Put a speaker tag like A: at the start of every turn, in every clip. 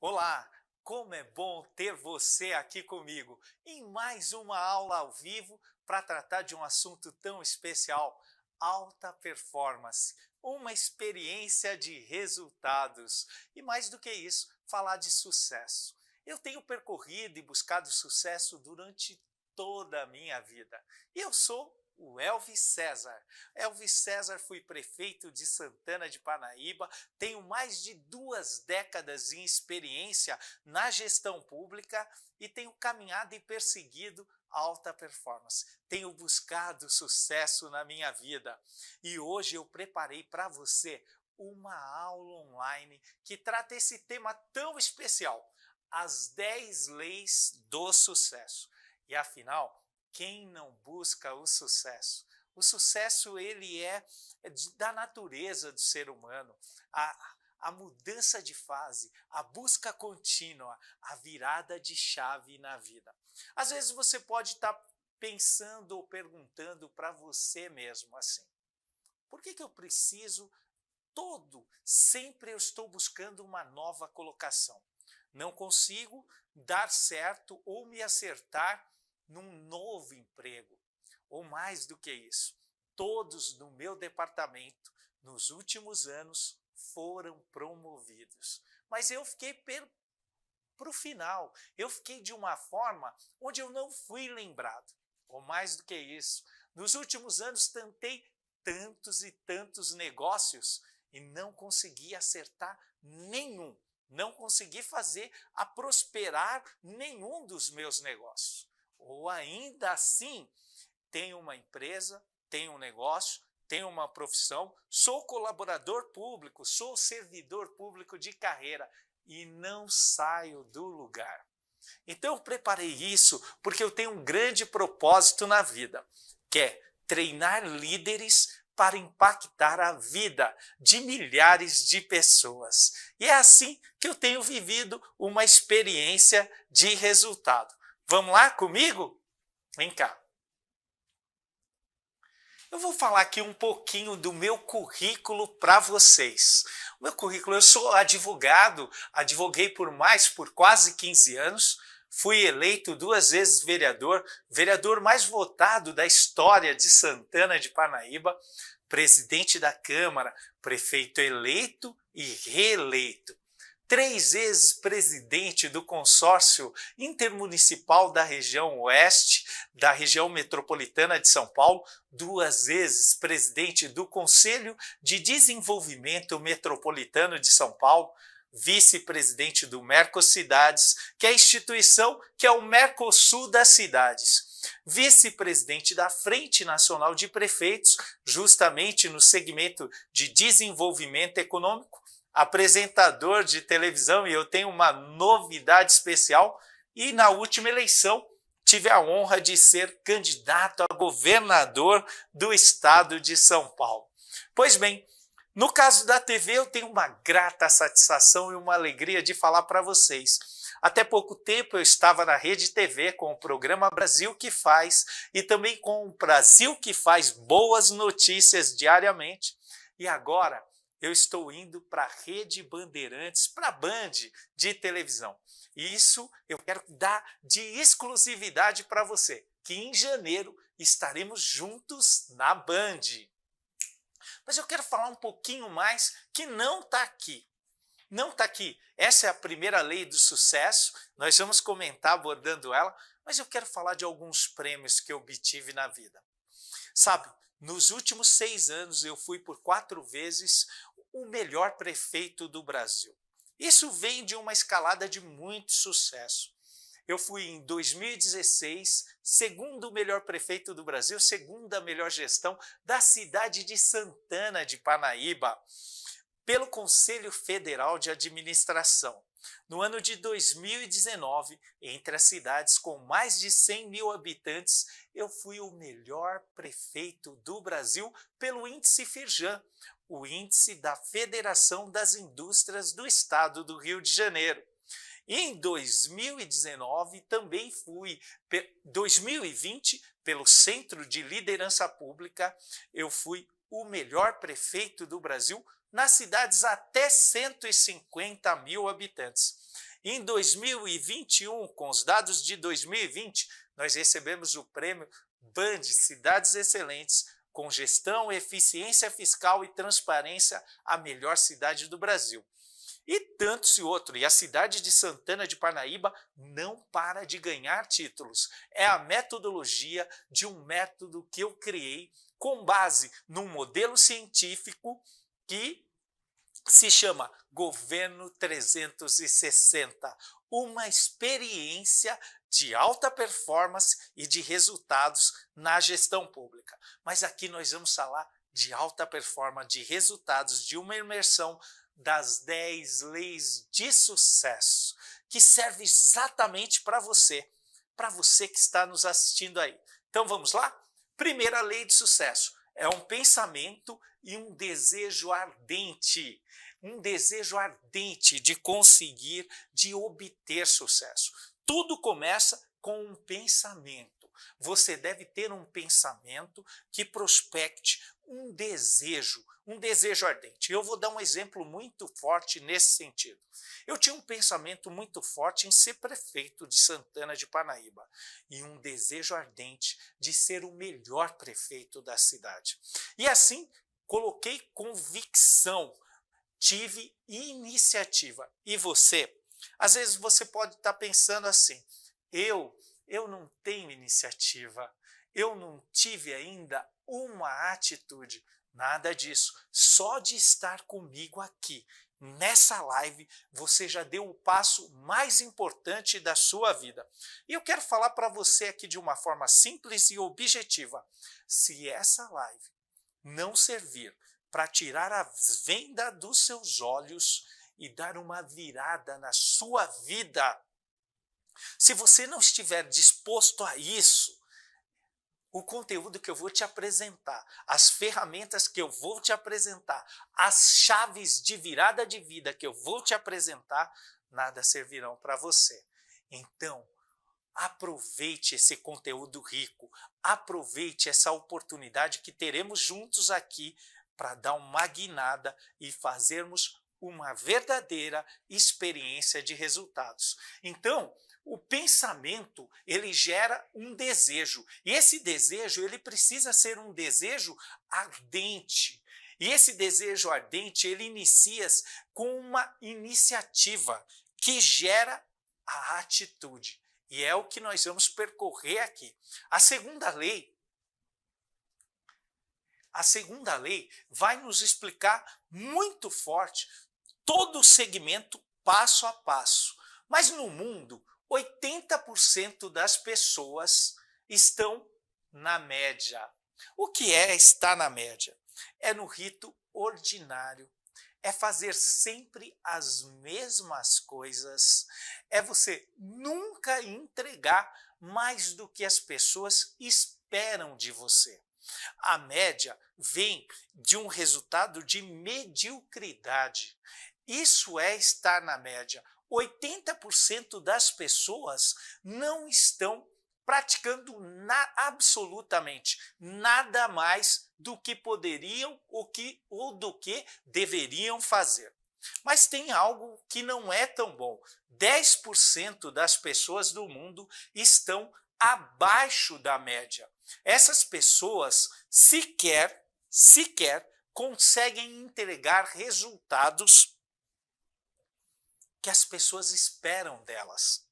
A: Olá, como é bom ter você aqui comigo em mais uma aula ao vivo para tratar de um assunto tão especial, alta performance, uma experiência de resultados e mais do que isso, falar de sucesso. Eu tenho percorrido e buscado sucesso durante toda a minha vida e eu sou o Elvis César. Elvis César, fui prefeito de Santana de Parnaíba, tenho mais de 2 décadas em experiência na gestão pública e tenho caminhado e perseguido alta performance. Tenho buscado sucesso na minha vida e hoje eu preparei para você uma aula online que trata esse tema tão especial, as 10 leis do sucesso. E afinal, quem não busca o sucesso? O sucesso ele da natureza do ser humano, a mudança de fase, a busca contínua, a virada de chave na vida. Às vezes você pode estar pensando ou perguntando para você mesmo assim, por que eu preciso sempre eu estou buscando uma nova colocação? Não consigo dar certo ou me acertar num novo emprego. Ou mais do que isso, todos no meu departamento, nos últimos anos, foram promovidos. Mas eu fiquei para o final, eu fiquei de uma forma onde eu não fui lembrado. Ou mais do que isso, nos últimos anos tentei tantos e tantos negócios e não consegui acertar nenhum. Não consegui fazer a prosperar nenhum dos meus negócios. Ou ainda assim, tenho uma empresa, tenho um negócio, tenho uma profissão, sou colaborador público, sou servidor público de carreira e não saio do lugar. Então eu preparei isso porque eu tenho um grande propósito na vida, que é treinar líderes para impactar a vida de milhares de pessoas. E é assim que eu tenho vivido uma experiência de resultado. Vamos lá comigo? Vem cá. Eu vou falar aqui um pouquinho do meu currículo para vocês. O meu currículo, eu sou advogado, advoguei por quase 15 anos, fui eleito 2 vezes vereador mais votado da história de Santana de Parnaíba, presidente da Câmara, prefeito eleito e reeleito. 3 vezes presidente do consórcio intermunicipal da região oeste, da região metropolitana de São Paulo, 2 vezes presidente do Conselho de Desenvolvimento Metropolitano de São Paulo, vice-presidente do Mercocidades, que é a instituição que é o Mercosul das cidades, vice-presidente da Frente Nacional de Prefeitos, justamente no segmento de desenvolvimento econômico, apresentador de televisão, e eu tenho uma novidade especial, e na última eleição tive a honra de ser candidato a governador do estado de São Paulo. Pois bem, no caso da TV eu tenho uma grata satisfação e uma alegria de falar para vocês. Até pouco tempo eu estava na Rede TV com o programa Brasil que Faz e também com o Brasil que Faz Boas Notícias diariamente, e agora eu estou indo para a Rede Bandeirantes, para a Band de televisão. E isso eu quero dar de exclusividade para você, que em janeiro estaremos juntos na Band. Mas eu quero falar um pouquinho mais que não está aqui. Não está aqui. Essa é a primeira lei do sucesso, nós vamos comentar abordando ela, mas eu quero falar de alguns prêmios que eu obtive na vida. Sabe, nos últimos 6 anos eu fui por 4 vezes o melhor prefeito do Brasil. Isso vem de uma escalada de muito sucesso. Eu fui em 2016, segundo melhor prefeito do Brasil, segunda melhor gestão da cidade de Santana de Parnaíba, pelo Conselho Federal de Administração. No ano de 2019, entre as cidades com mais de 100 mil habitantes, eu fui o melhor prefeito do Brasil pelo índice Firjan, o índice da Federação das Indústrias do Estado do Rio de Janeiro. Em 2019 também fui, 2020, pelo Centro de Liderança Pública, eu fui o melhor prefeito do Brasil nas cidades até 150 mil habitantes. Em 2021, com os dados de 2020, nós recebemos o prêmio BAND Cidades Excelentes, com gestão, eficiência fiscal e transparência, a melhor cidade do Brasil. E tantos e outros. E a cidade de Santana de Parnaíba não para de ganhar títulos. É a metodologia de um método que eu criei com base num modelo científico que se chama Governo 360, uma experiência de alta performance e de resultados na gestão pública. Mas aqui nós vamos falar de alta performance, de resultados, de uma imersão das 10 leis de sucesso, que serve exatamente para você que está nos assistindo aí. Então vamos lá? Primeira lei de sucesso é um pensamento e um desejo ardente de conseguir, de obter sucesso. Tudo começa com um pensamento. Você deve ter um pensamento que prospecte um desejo ardente. Eu vou dar um exemplo muito forte nesse sentido. Eu tinha um pensamento muito forte em ser prefeito de Santana de Parnaíba e um desejo ardente de ser o melhor prefeito da cidade. E assim, coloquei convicção, tive iniciativa. E você? Às vezes você pode estar pensando assim, eu não tenho iniciativa, eu não tive ainda uma atitude. Nada disso. Só de estar comigo aqui, nessa live, você já deu o passo mais importante da sua vida. E eu quero falar para você aqui de uma forma simples e objetiva. Se essa live não servir para tirar a venda dos seus olhos e dar uma virada na sua vida, se você não estiver disposto a isso, o conteúdo que eu vou te apresentar, as ferramentas que eu vou te apresentar, as chaves de virada de vida que eu vou te apresentar, nada servirão para você. Então, aproveite esse conteúdo rico, aproveite essa oportunidade que teremos juntos aqui para dar uma guinada e fazermos uma verdadeira experiência de resultados. Então, o pensamento, ele gera um desejo. E esse desejo, ele precisa ser um desejo ardente. E esse desejo ardente, ele inicia com uma iniciativa que gera a atitude. E é o que nós vamos percorrer aqui. A segunda lei vai nos explicar muito forte todo o segmento passo a passo. Mas no mundo, 80% das pessoas estão na média. O que é estar na média? É no rito ordinário, é fazer sempre as mesmas coisas, é você nunca entregar mais do que as pessoas esperam de você. A média vem de um resultado de mediocridade. Isso é estar na média. 80% das pessoas não estão praticando absolutamente nada mais do que poderiam ou do que deveriam fazer. Mas tem algo que não é tão bom. 10% das pessoas do mundo estão abaixo da média. Essas pessoas sequer conseguem entregar resultados que as pessoas esperam delas.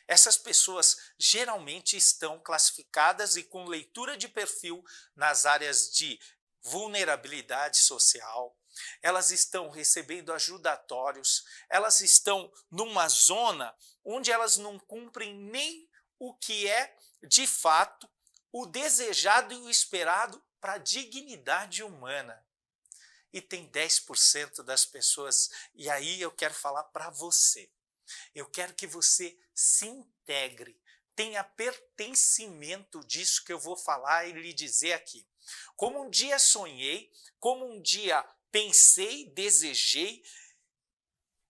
A: Essas pessoas geralmente estão classificadas e com leitura de perfil nas áreas de vulnerabilidade social, elas estão recebendo ajudatórios, elas estão numa zona onde elas não cumprem nem o que é, de fato, o desejado e o esperado para a dignidade humana. E tem 10% das pessoas, e aí eu quero falar para você. Eu quero que você se integre, tenha pertencimento disso que eu vou falar e lhe dizer aqui. Como um dia sonhei, como um dia pensei, desejei,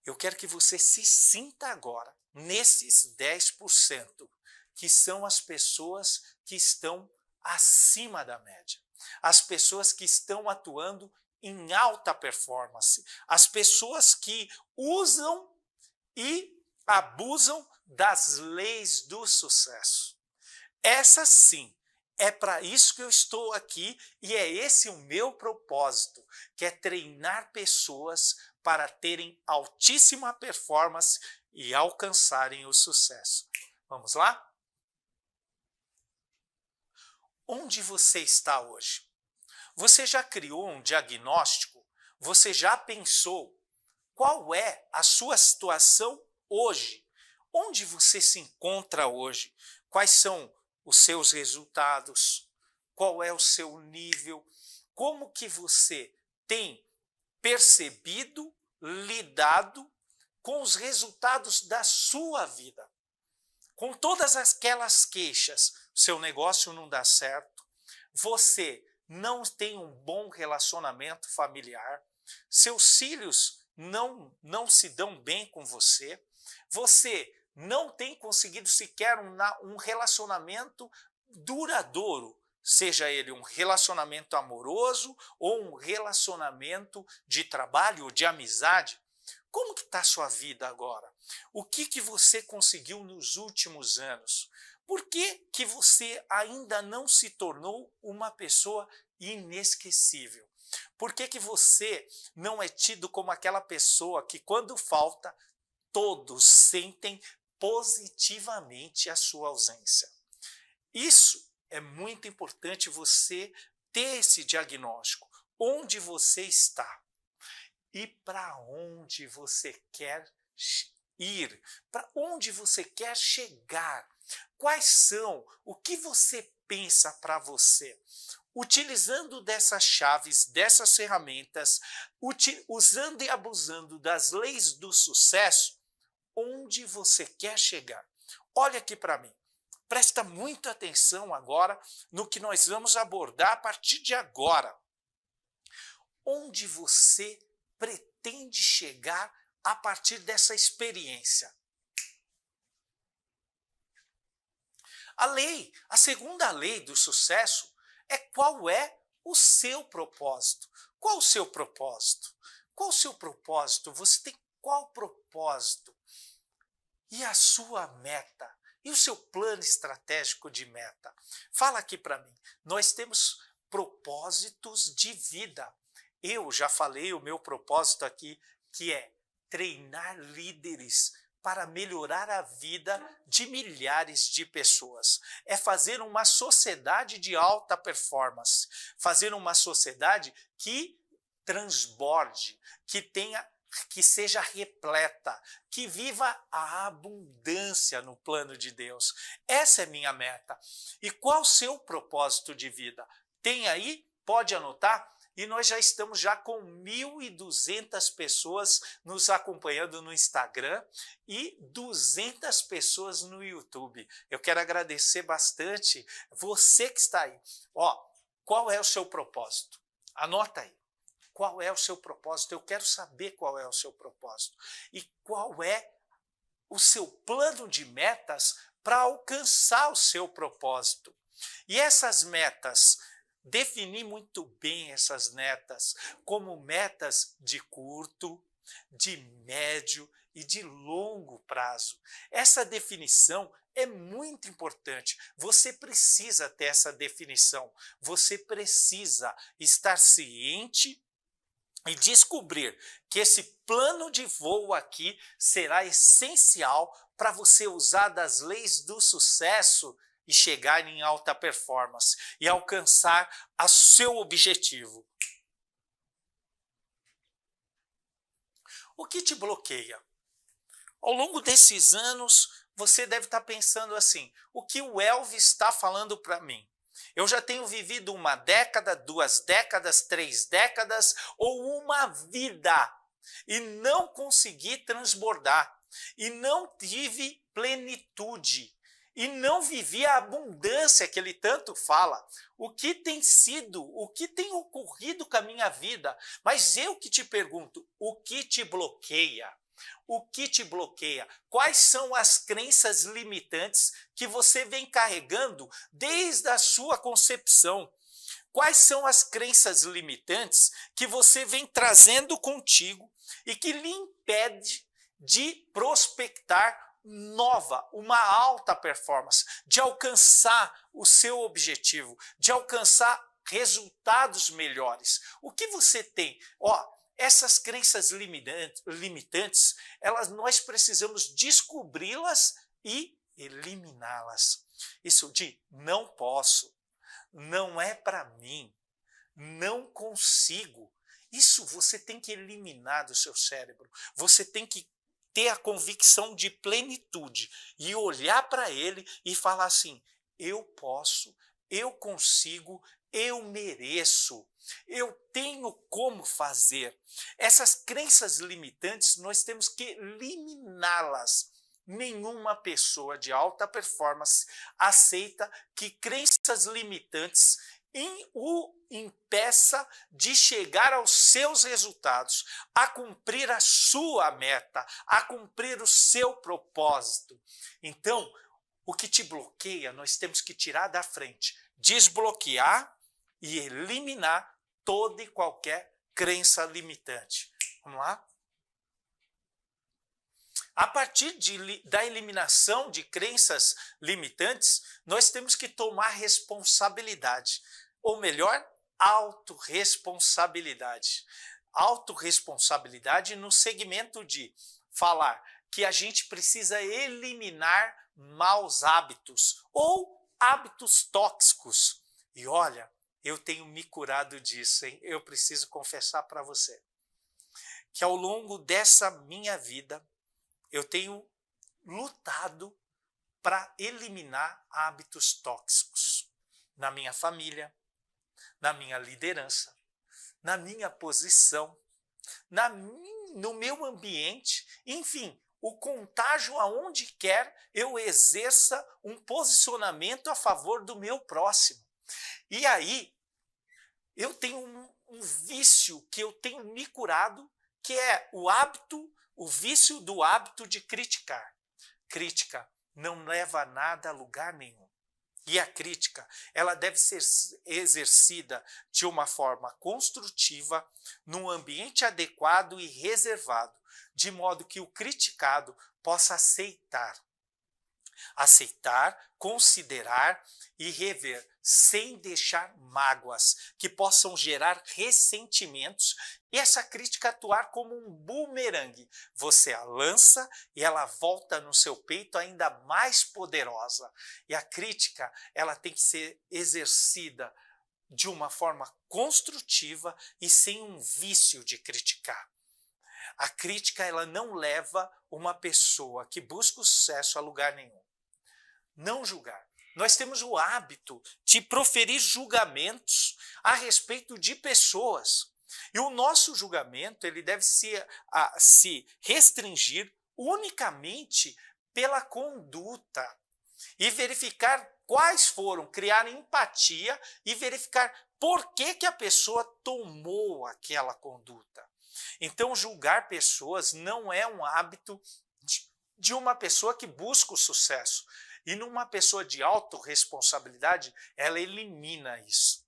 A: eu quero que você se sinta agora nesses 10%, que são as pessoas que estão acima da média. As pessoas que estão atuando em alta performance, as pessoas que usam e abusam das leis do sucesso. Essa sim, é para isso que eu estou aqui e é esse o meu propósito, que é treinar pessoas para terem altíssima performance e alcançarem o sucesso. Vamos lá? Onde você está hoje? Você já criou um diagnóstico? Você já pensou qual é a sua situação hoje? Onde você se encontra hoje? Quais são os seus resultados? Qual é o seu nível? Como que você tem percebido, lidado com os resultados da sua vida? Com todas aquelas queixas, seu negócio não dá certo, você não tem um bom relacionamento familiar, seus filhos não se dão bem com você, você não tem conseguido sequer um relacionamento duradouro, seja ele um relacionamento amoroso ou um relacionamento de trabalho ou de amizade. Como que está a sua vida agora? O que você conseguiu nos últimos anos? Por que você ainda não se tornou uma pessoa inesquecível? Por que você não é tido como aquela pessoa que, quando falta, todos sentem positivamente a sua ausência? Isso é muito importante você ter esse diagnóstico. Onde você está? E para onde você quer ir? Para onde você quer chegar? Quais são? O que você pensa para você? Utilizando dessas chaves, dessas ferramentas, usando e abusando das leis do sucesso, onde você quer chegar? Olha aqui para mim. Presta muita atenção agora no que nós vamos abordar a partir de agora. Onde você pretende chegar a partir dessa experiência? A segunda lei do sucesso é qual é o seu propósito. Qual o seu propósito? Qual o seu propósito? Você tem qual propósito? E a sua meta? E o seu plano estratégico de meta? Fala aqui para mim. Nós temos propósitos de vida. Eu já falei o meu propósito aqui, que é treinar líderes para melhorar a vida de milhares de pessoas. É fazer uma sociedade de alta performance, fazer uma sociedade que transborde, que seja repleta, que viva a abundância no plano de Deus. Essa é minha meta. E qual o seu propósito de vida? Tem aí? Pode anotar? E nós já estamos já com 1.200 pessoas nos acompanhando no Instagram e 200 pessoas no YouTube. Eu quero agradecer bastante você que está aí. Qual é o seu propósito? Anota aí. Qual é o seu propósito? Eu quero saber qual é o seu propósito. E qual é o seu plano de metas para alcançar o seu propósito. E essas metas, definir muito bem essas metas como metas de curto, de médio e de longo prazo. Essa definição é muito importante. Você precisa ter essa definição. Você precisa estar ciente e descobrir que esse plano de voo aqui será essencial para você usar das leis do sucesso e chegar em alta performance e alcançar o seu objetivo. O que te bloqueia? Ao longo desses anos, você deve estar pensando assim, o que o Elvis está falando para mim? Eu já tenho vivido 1 década, 2 décadas, 3 décadas ou uma vida e não consegui transbordar e não tive plenitude e não vivi a abundância que ele tanto fala. O que tem sido, o que tem ocorrido com a minha vida? Mas eu que te pergunto, o que te bloqueia? O que te bloqueia? Quais são as crenças limitantes que você vem carregando desde a sua concepção? Quais são as crenças limitantes que você vem trazendo contigo e que lhe impede de prospectar uma alta performance, de alcançar o seu objetivo, de alcançar resultados melhores? O que você tem? Essas crenças limitantes, nós precisamos descobri-las e eliminá-las. Isso de não posso, não é para mim, não consigo. Isso você tem que eliminar do seu cérebro. Você tem que ter a convicção de plenitude e olhar para ele e falar assim: eu posso, eu consigo, eu mereço, eu tenho como fazer. Essas crenças limitantes nós temos que eliminá-las. Nenhuma pessoa de alta performance aceita que crenças limitantes o impeça de chegar aos seus resultados, a cumprir a sua meta, a cumprir o seu propósito. Então, o que te bloqueia, nós temos que tirar da frente, desbloquear e eliminar toda e qualquer crença limitante. Vamos lá? A partir da eliminação de crenças limitantes, nós temos que tomar responsabilidade, ou melhor, autorresponsabilidade. Autorresponsabilidade no segmento de falar que a gente precisa eliminar maus hábitos ou hábitos tóxicos. E olha, eu tenho me curado disso, hein? Eu preciso confessar para você que ao longo dessa minha vida, eu tenho lutado para eliminar hábitos tóxicos na minha família, na minha liderança, na minha posição, no meu ambiente, enfim, o contágio aonde quer eu exerça um posicionamento a favor do meu próximo. E aí, eu tenho um vício que eu tenho me curado, que é o vício do hábito de criticar. Crítica não leva nada a lugar nenhum. E a crítica, ela deve ser exercida de uma forma construtiva, num ambiente adequado e reservado, de modo que o criticado possa aceitar, considerar e rever, sem deixar mágoas que possam gerar ressentimentos, e essa crítica atuar como um bumerangue. Você a lança e ela volta no seu peito ainda mais poderosa. E a crítica, ela tem que ser exercida de uma forma construtiva e sem um vício de criticar. A crítica, ela não leva uma pessoa que busca o sucesso a lugar nenhum. Não julgar. Nós temos o hábito de proferir julgamentos a respeito de pessoas. E o nosso julgamento, ele deve se restringir unicamente pela conduta e verificar quais foram, criar empatia e verificar por que a pessoa tomou aquela conduta. Então, julgar pessoas não é um hábito de uma pessoa que busca o sucesso. E numa pessoa de autorresponsabilidade, ela elimina isso.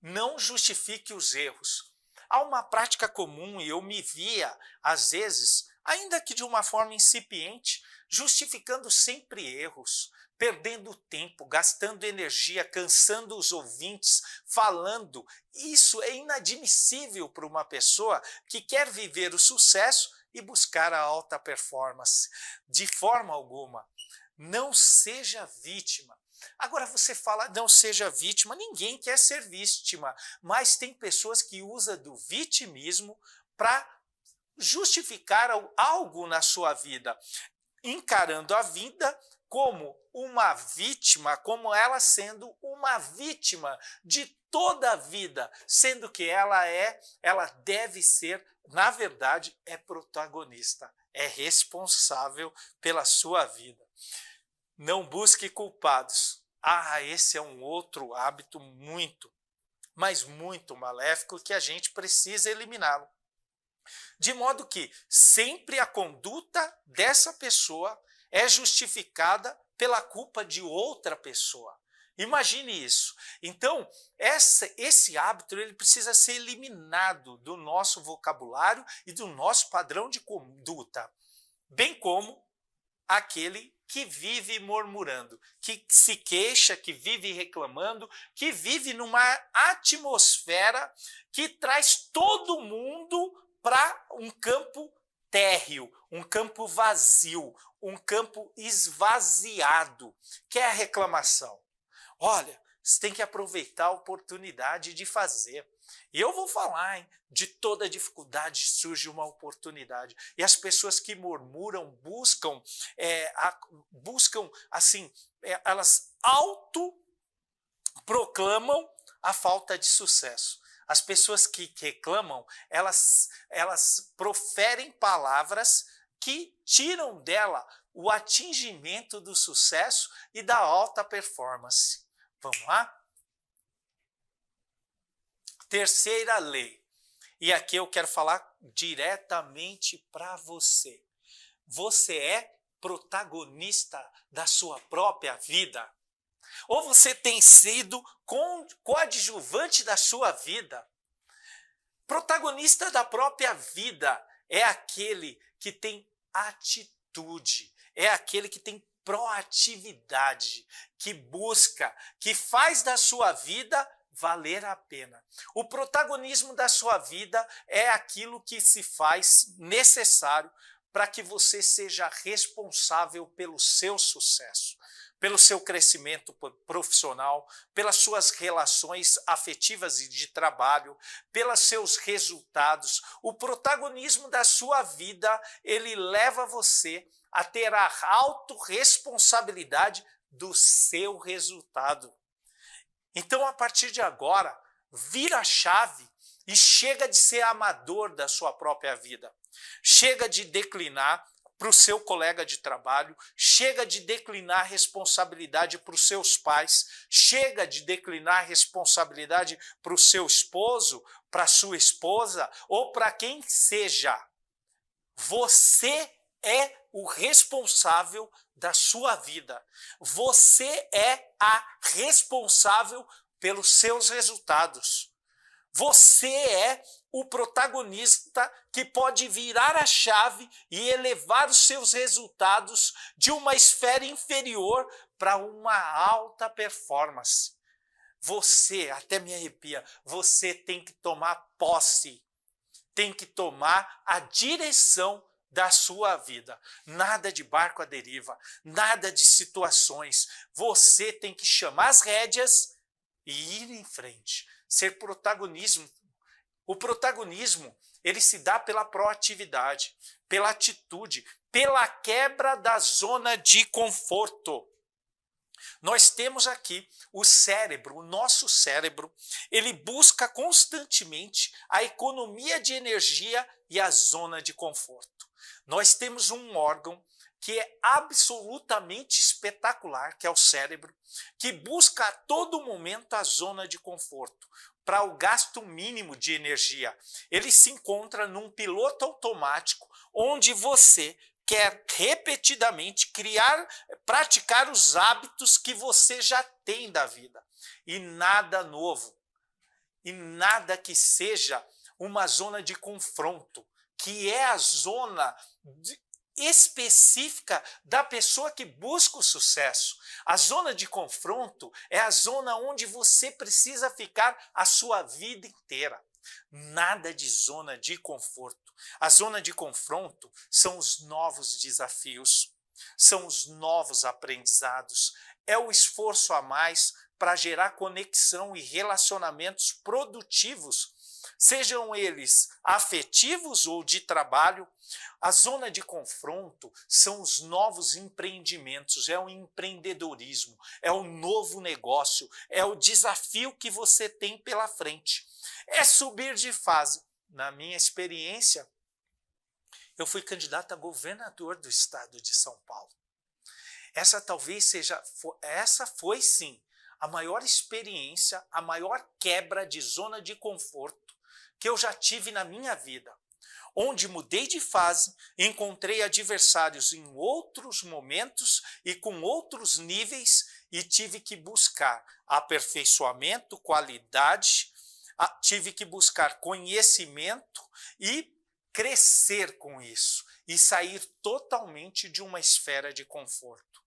A: Não justifique os erros. Há uma prática comum, e eu me via, às vezes, ainda que de uma forma incipiente, justificando sempre erros, perdendo tempo, gastando energia, cansando os ouvintes, falando. Isso é inadmissível para uma pessoa que quer viver o sucesso e buscar a alta performance. De forma alguma. Não seja vítima. Agora você fala, não seja vítima, ninguém quer ser vítima, mas tem pessoas que usam do vitimismo para justificar algo na sua vida, encarando a vida como uma vítima, como ela sendo uma vítima de toda a vida, sendo que ela deve ser, na verdade, é protagonista, é responsável pela sua vida. Não busque culpados. Esse é um outro hábito muito, mas muito maléfico que a gente precisa eliminá-lo. De modo que sempre a conduta dessa pessoa é justificada pela culpa de outra pessoa. Imagine isso. Então, esse hábito ele precisa ser eliminado do nosso vocabulário e do nosso padrão de conduta, bem como aquele que vive murmurando, que se queixa, que vive reclamando, que vive numa atmosfera que traz todo mundo para um campo térreo, um campo vazio, um campo esvaziado, que é a reclamação. Olha, você tem que aproveitar a oportunidade de fazer. E eu vou falar, hein, de toda dificuldade surge uma oportunidade. E as pessoas que murmuram buscam assim, elas autoproclamam a falta de sucesso. As pessoas que reclamam, elas proferem palavras que tiram dela o atingimento do sucesso e da alta performance. Vamos lá? Terceira lei. E aqui eu quero falar diretamente para você. Você é protagonista da sua própria vida? Ou você tem sido coadjuvante da sua vida? Protagonista da própria vida é aquele que tem atitude, é aquele que tem proatividade, que busca, que faz da sua vida valer a pena. O protagonismo da sua vida é aquilo que se faz necessário para que você seja responsável pelo seu sucesso, pelo seu crescimento profissional, pelas suas relações afetivas e de trabalho, pelos seus resultados. O protagonismo da sua vida, ele leva você a ter a autorresponsabilidade do seu resultado. Então, a partir de agora, vira a chave e chega de ser amador da sua própria vida. Chega de declinar para o seu colega de trabalho, chega de declinar responsabilidade para os seus pais, chega de declinar responsabilidade para o seu esposo, para a sua esposa ou para quem seja. Você é o responsável da sua vida. Você é a responsável pelos seus resultados. Você é o protagonista que pode virar a chave e elevar os seus resultados de uma esfera inferior para uma alta performance. Você, até me arrepia, você tem que tomar posse, tem que tomar a direção da sua vida. Nada de barco à deriva, nada de situações. Você tem que chamar as rédeas e ir em frente. Ser protagonismo. O protagonismo, ele se dá pela proatividade, pela atitude, pela quebra da zona de conforto. Nós temos aqui o cérebro, o nosso cérebro, ele busca constantemente a economia de energia e a zona de conforto. Nós temos um órgão que é absolutamente espetacular, que é o cérebro, que busca a todo momento a zona de conforto, para o gasto mínimo de energia. Ele se encontra num piloto automático, onde você quer repetidamente praticar os hábitos que você já tem da vida. E nada novo, e nada que seja uma zona de confronto, que é a zona específica da pessoa que busca o sucesso. A zona de confronto é a zona onde você precisa ficar a sua vida inteira. Nada de zona de conforto. A zona de confronto são os novos desafios, são os novos aprendizados, é o esforço a mais para gerar conexão e relacionamentos produtivos, sejam eles afetivos ou de trabalho. A zona de confronto são os novos empreendimentos, é o empreendedorismo, é o novo negócio, é o desafio que você tem pela frente. É subir de fase. Na minha experiência, eu fui candidato a governador do estado de São Paulo. Essa foi sim a maior experiência, a maior quebra de zona de conforto que eu já tive na minha vida, onde mudei de fase, encontrei adversários em outros momentos e com outros níveis e tive que buscar aperfeiçoamento, qualidade, tive que buscar conhecimento e crescer com isso e sair totalmente de uma esfera de conforto.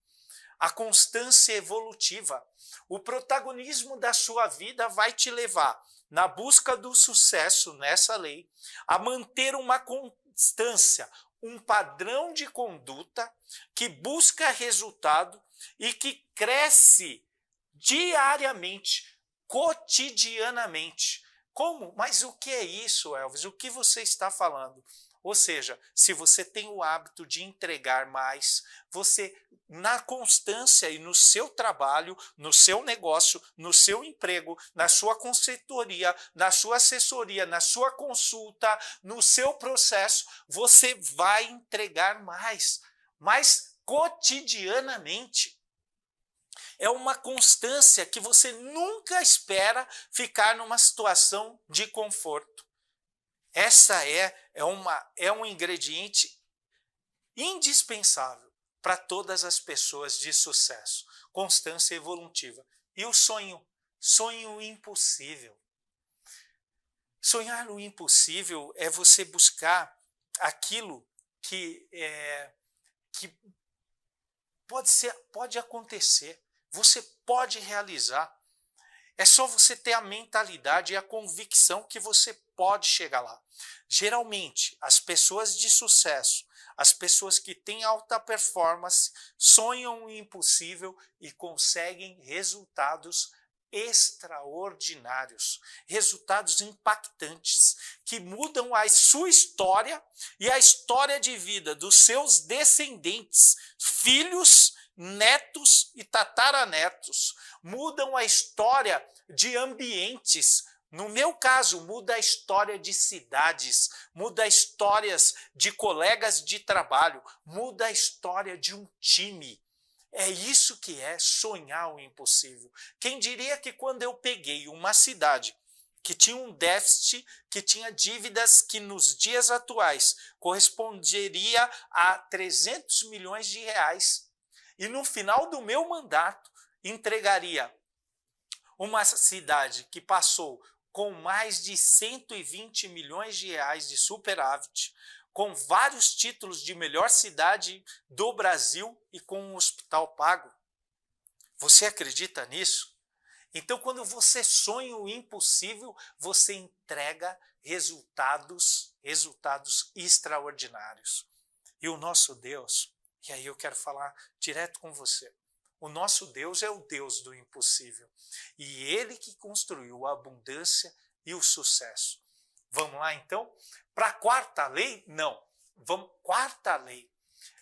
A: A constância evolutiva, o protagonismo da sua vida vai te levar, na busca do sucesso nessa lei, a manter uma constância, um padrão de conduta que busca resultado e que cresce diariamente, cotidianamente. Como? Mas o que é isso, Elvis? O que você está falando? Ou seja, se você tem o hábito de entregar mais, você, na constância e no seu trabalho, no seu negócio, no seu emprego, na sua consultoria, na sua assessoria, na sua consulta, no seu processo, você vai entregar mais, mas cotidianamente. É uma constância que você nunca espera ficar numa situação de conforto. Essa é um ingrediente indispensável para todas as pessoas de sucesso. Constância evolutiva. E o sonho? Sonho impossível. Sonhar o impossível é você buscar aquilo que pode acontecer. Você pode realizar. É só você ter a mentalidade e a convicção que você pode chegar lá. Geralmente, as pessoas de sucesso, as pessoas que têm alta performance, sonham o impossível e conseguem resultados extraordinários, resultados impactantes, que mudam a sua história e a história de vida dos seus descendentes, filhos, netos e tataranetos, mudam a história de ambientes. No meu caso, muda a história de cidades, muda histórias de colegas de trabalho, muda a história de um time. É isso que é sonhar o impossível. Quem diria que quando eu peguei uma cidade que tinha um déficit, que tinha dívidas que nos dias atuais corresponderia a 300 milhões de reais, e no final do meu mandato entregaria uma cidade que passou com mais de 120 milhões de reais de superávit, com vários títulos de melhor cidade do Brasil e com um hospital pago. Você acredita nisso? Então, quando você sonha o impossível, você entrega resultados extraordinários. E o nosso Deus, e aí eu quero falar direto com você, o nosso Deus é o Deus do impossível. E Ele que construiu a abundância e o sucesso. Vamos lá, então? Para a quarta lei? Não. Quarta lei.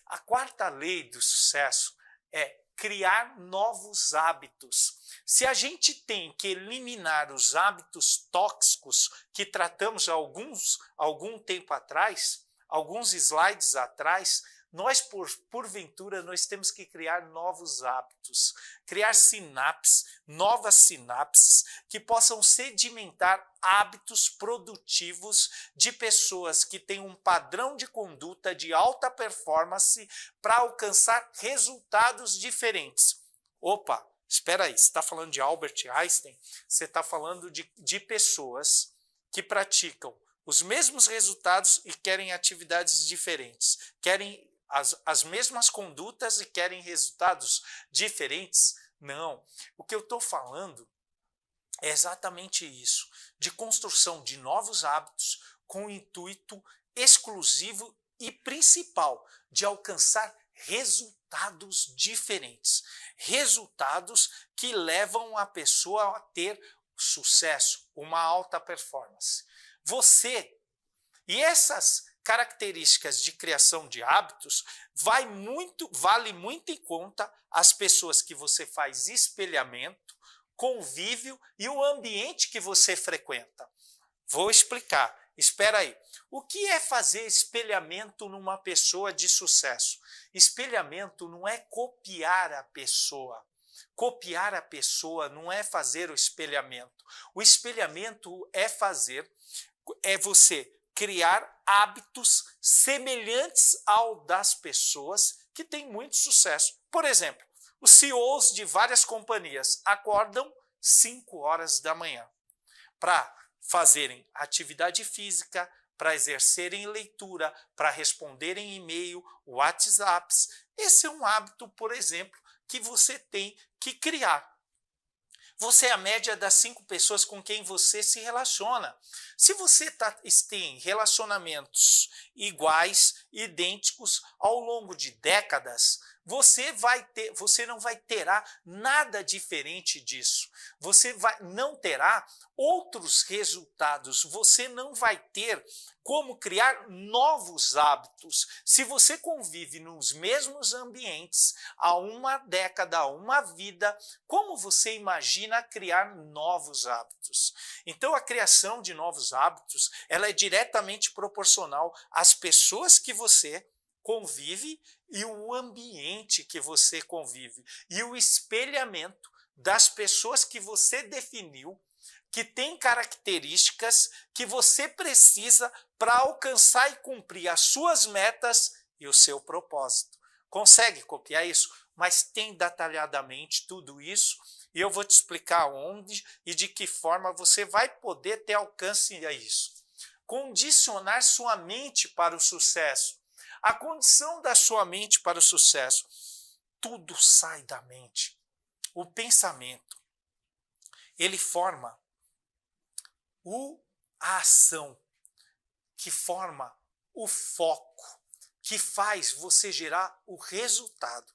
A: A quarta lei do sucesso é criar novos hábitos. Se a gente tem que eliminar os hábitos tóxicos que tratamos algum tempo atrás, alguns slides atrás, nós, porventura, nós temos que criar novos hábitos, criar novas sinapses, que possam sedimentar hábitos produtivos de pessoas que têm um padrão de conduta de alta performance para alcançar resultados diferentes. Opa, espera aí, você está falando de Albert Einstein? Você está falando de pessoas que praticam os mesmos resultados e querem atividades diferentes, querem as mesmas condutas e querem resultados diferentes? Não. O que eu estou falando é exatamente isso, de construção de novos hábitos com o intuito exclusivo e principal de alcançar resultados diferentes, resultados que levam a pessoa a ter sucesso, uma alta performance. E essas características de criação de hábitos vale muito em conta as pessoas que você faz espelhamento, convívio e o ambiente que você frequenta. Vou explicar. Espera aí. O que é fazer espelhamento numa pessoa de sucesso? Espelhamento não é copiar a pessoa. Copiar a pessoa não é fazer o espelhamento. O espelhamento é você criar hábitos semelhantes ao das pessoas que têm muito sucesso. Por exemplo, Os CEOs de várias companhias acordam 5 horas da manhã para fazerem atividade física, para exercerem leitura, para responderem e-mail, WhatsApps. Esse é um hábito, por exemplo, que você tem que criar. Você é a média das 5 pessoas com quem você se relaciona. Se você tem relacionamentos iguais, idênticos, ao longo de décadas, você não vai terá nada diferente disso. Você não terá outros resultados. Você não vai ter como criar novos hábitos. Se você convive nos mesmos ambientes há uma década, há uma vida, como você imagina criar novos hábitos? Então, a criação de novos hábitos, ela é diretamente proporcional às pessoas que você convive e o ambiente que você convive e o espelhamento das pessoas que você definiu, que tem características que você precisa para alcançar e cumprir as suas metas e o seu propósito. Consegue copiar isso? Mas tem detalhadamente tudo isso e eu vou te explicar onde e de que forma você vai poder ter alcance a isso. Condicionar sua mente para o sucesso. A condição da sua mente para o sucesso. Tudo sai da mente. O pensamento, ele forma a ação, que forma o foco, que faz você gerar o resultado.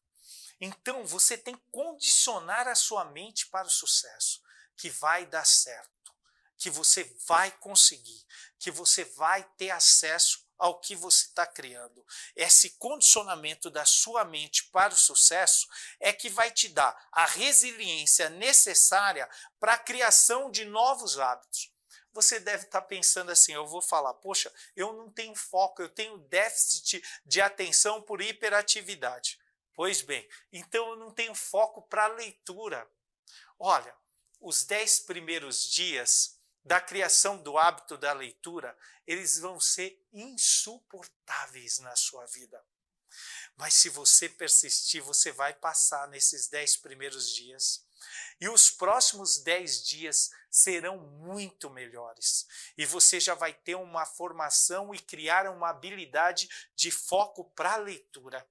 A: Então, você tem que condicionar a sua mente para o sucesso, que vai dar certo, que você vai conseguir, que você vai ter acesso ao que você está criando. Esse condicionamento da sua mente para o sucesso é que vai te dar a resiliência necessária para a criação de novos hábitos. Você deve estar pensando assim, eu vou falar, poxa, eu não tenho foco, eu tenho déficit de atenção por hiperatividade. Pois bem, então eu não tenho foco para a leitura. Olha, os 10 primeiros dias da criação do hábito da leitura, eles vão ser insuportáveis na sua vida. Mas se você persistir, você vai passar nesses 10 primeiros dias. E os próximos 10 dias serão muito melhores. E você já vai ter uma formação e criar uma habilidade de foco para a leitura.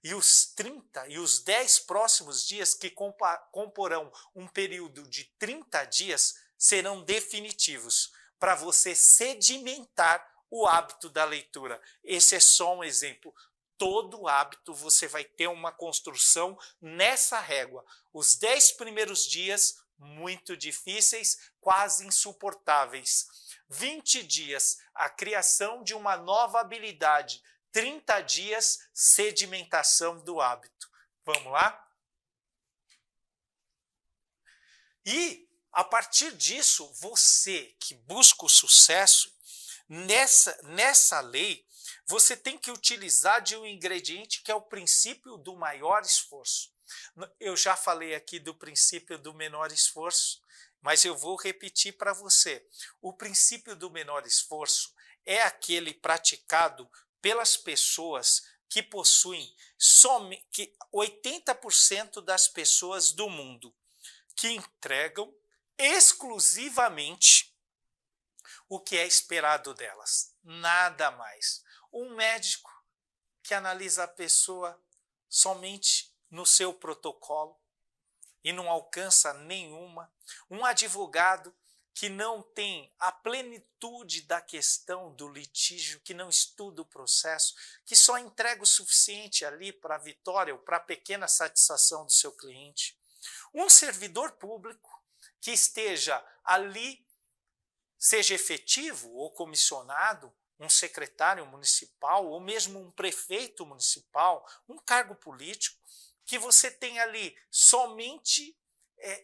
A: E os 30 e os 10 próximos dias, que comporão um período de 30 dias, serão definitivos para você sedimentar o hábito da leitura. Esse é só um exemplo. Todo hábito você vai ter uma construção nessa régua. Os 10 primeiros dias, muito difíceis, quase insuportáveis. 20 dias, a criação de uma nova habilidade. 30 dias, sedimentação do hábito. Vamos lá? E, a partir disso, você que busca o sucesso, nessa lei, você tem que utilizar de um ingrediente que é o princípio do maior esforço. Eu já falei aqui do princípio do menor esforço, mas eu vou repetir para você. O princípio do menor esforço é aquele praticado pelas pessoas que possuem somente 80% das pessoas do mundo, que entregam exclusivamente o que é esperado delas, nada mais. Um médico que analisa a pessoa somente no seu protocolo e não alcança nenhuma. Um advogado que não tem a plenitude da questão do litígio, que não estuda o processo, que só entrega o suficiente ali para a vitória ou para a pequena satisfação do seu cliente. Um servidor público que esteja ali, seja efetivo ou comissionado, um secretário municipal ou mesmo um prefeito municipal, um cargo político, que você tenha ali somente,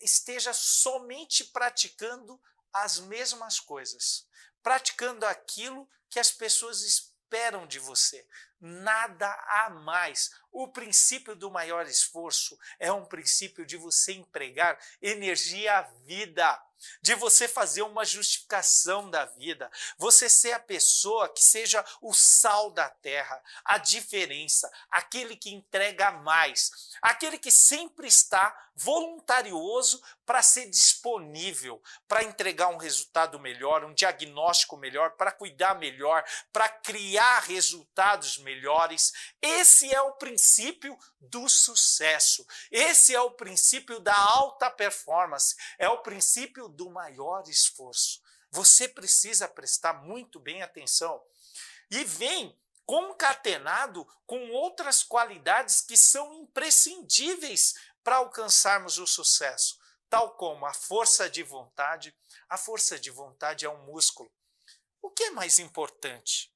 A: esteja somente praticando as mesmas coisas, praticando aquilo que as pessoas esperam de você, nada a mais. O princípio do maior esforço é um princípio de você empregar energia à vida, de você fazer uma justificação da vida, você ser a pessoa que seja o sal da terra, a diferença, aquele que entrega mais, aquele que sempre está voluntarioso para ser disponível, para entregar um resultado melhor, um diagnóstico melhor, para cuidar melhor, para criar resultados melhores. Esse é o princípio do sucesso, esse é o princípio da alta performance, é o princípio do maior esforço. Você precisa prestar muito bem atenção. E vem concatenado com outras qualidades que são imprescindíveis para alcançarmos o sucesso, tal como a força de vontade. A força de vontade é um músculo. O que é mais importante?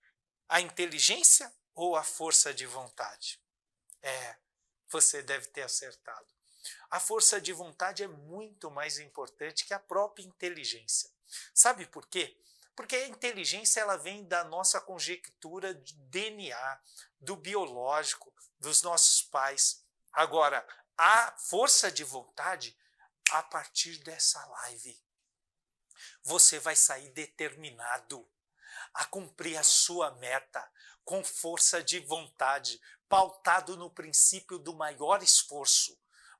A: A inteligência ou a força de vontade? Você deve ter acertado. A força de vontade é muito mais importante que a própria inteligência. Sabe por quê? Porque a inteligência ela vem da nossa conjectura de DNA, do biológico, dos nossos pais. Agora, a força de vontade, a partir dessa live, você vai sair determinado a cumprir a sua meta com força de vontade, pautado no princípio do maior esforço,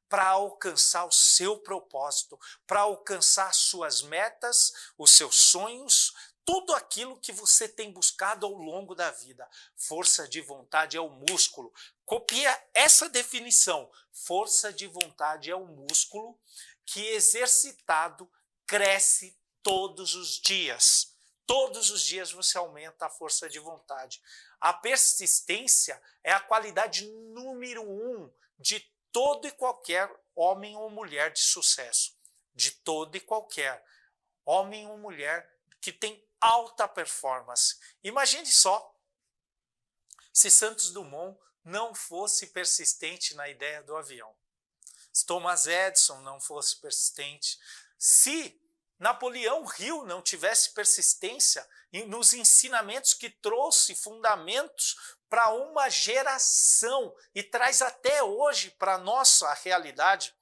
A: para alcançar o seu propósito, para alcançar suas metas, os seus sonhos, tudo aquilo que você tem buscado ao longo da vida. Força de vontade é o músculo. Copia essa definição. Força de vontade é o músculo que, exercitado, cresce todos os dias. Todos os dias você aumenta a força de vontade. A persistência é a qualidade número 1 de todo e qualquer homem ou mulher de sucesso. De todo e qualquer homem ou mulher que tem alta performance. Imagine só, se Santos Dumont não fosse persistente na ideia do avião. Se Thomas Edison não fosse persistente. Se Napoleão Hill não tivesse persistência nos ensinamentos que trouxe fundamentos para uma geração e traz até hoje para a nossa realidade.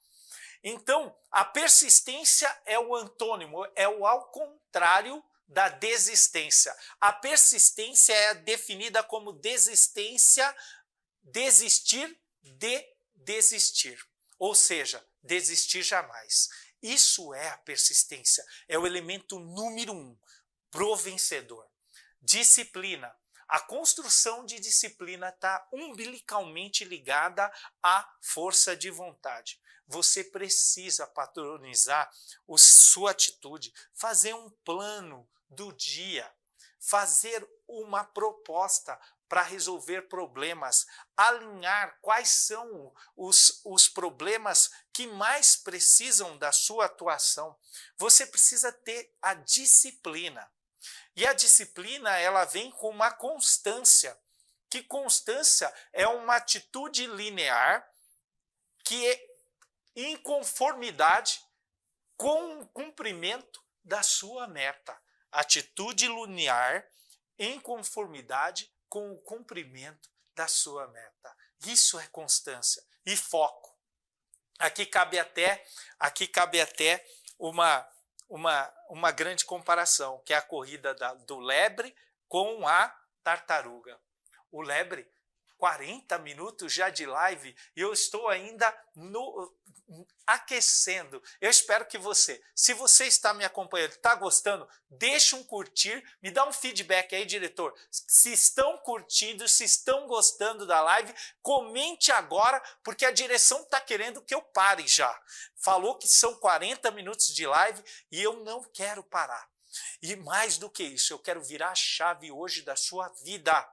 A: Então, a persistência é o antônimo, é o ao contrário da desistência. A persistência é definida como desistência, desistir de desistir. Ou seja, desistir jamais. Isso é a persistência, é o elemento número 1 pro vencedor. Disciplina. A construção de disciplina está umbilicalmente ligada à força de vontade. Você precisa patronizar sua atitude, fazer um plano do dia, fazer uma proposta para resolver problemas, alinhar quais são os problemas que mais precisam da sua atuação. Você precisa ter a disciplina. E a disciplina, ela vem com uma constância. Que constância é uma atitude linear que é em conformidade com o cumprimento da sua meta. Atitude linear em conformidade com o cumprimento da sua meta. Isso é constância e foco. Aqui cabe até uma grande comparação, que é a corrida do lebre com a tartaruga. O lebre, 40 minutos já de live, e eu estou ainda aquecendo. Eu espero que se você está me acompanhando, está gostando, deixa um curtir, me dá um feedback aí, diretor. Se estão curtindo, se estão gostando da live, comente agora, porque a direção está querendo que eu pare já. Falou que são 40 minutos de live e eu não quero parar. E mais do que isso, eu quero virar a chave hoje da sua vida.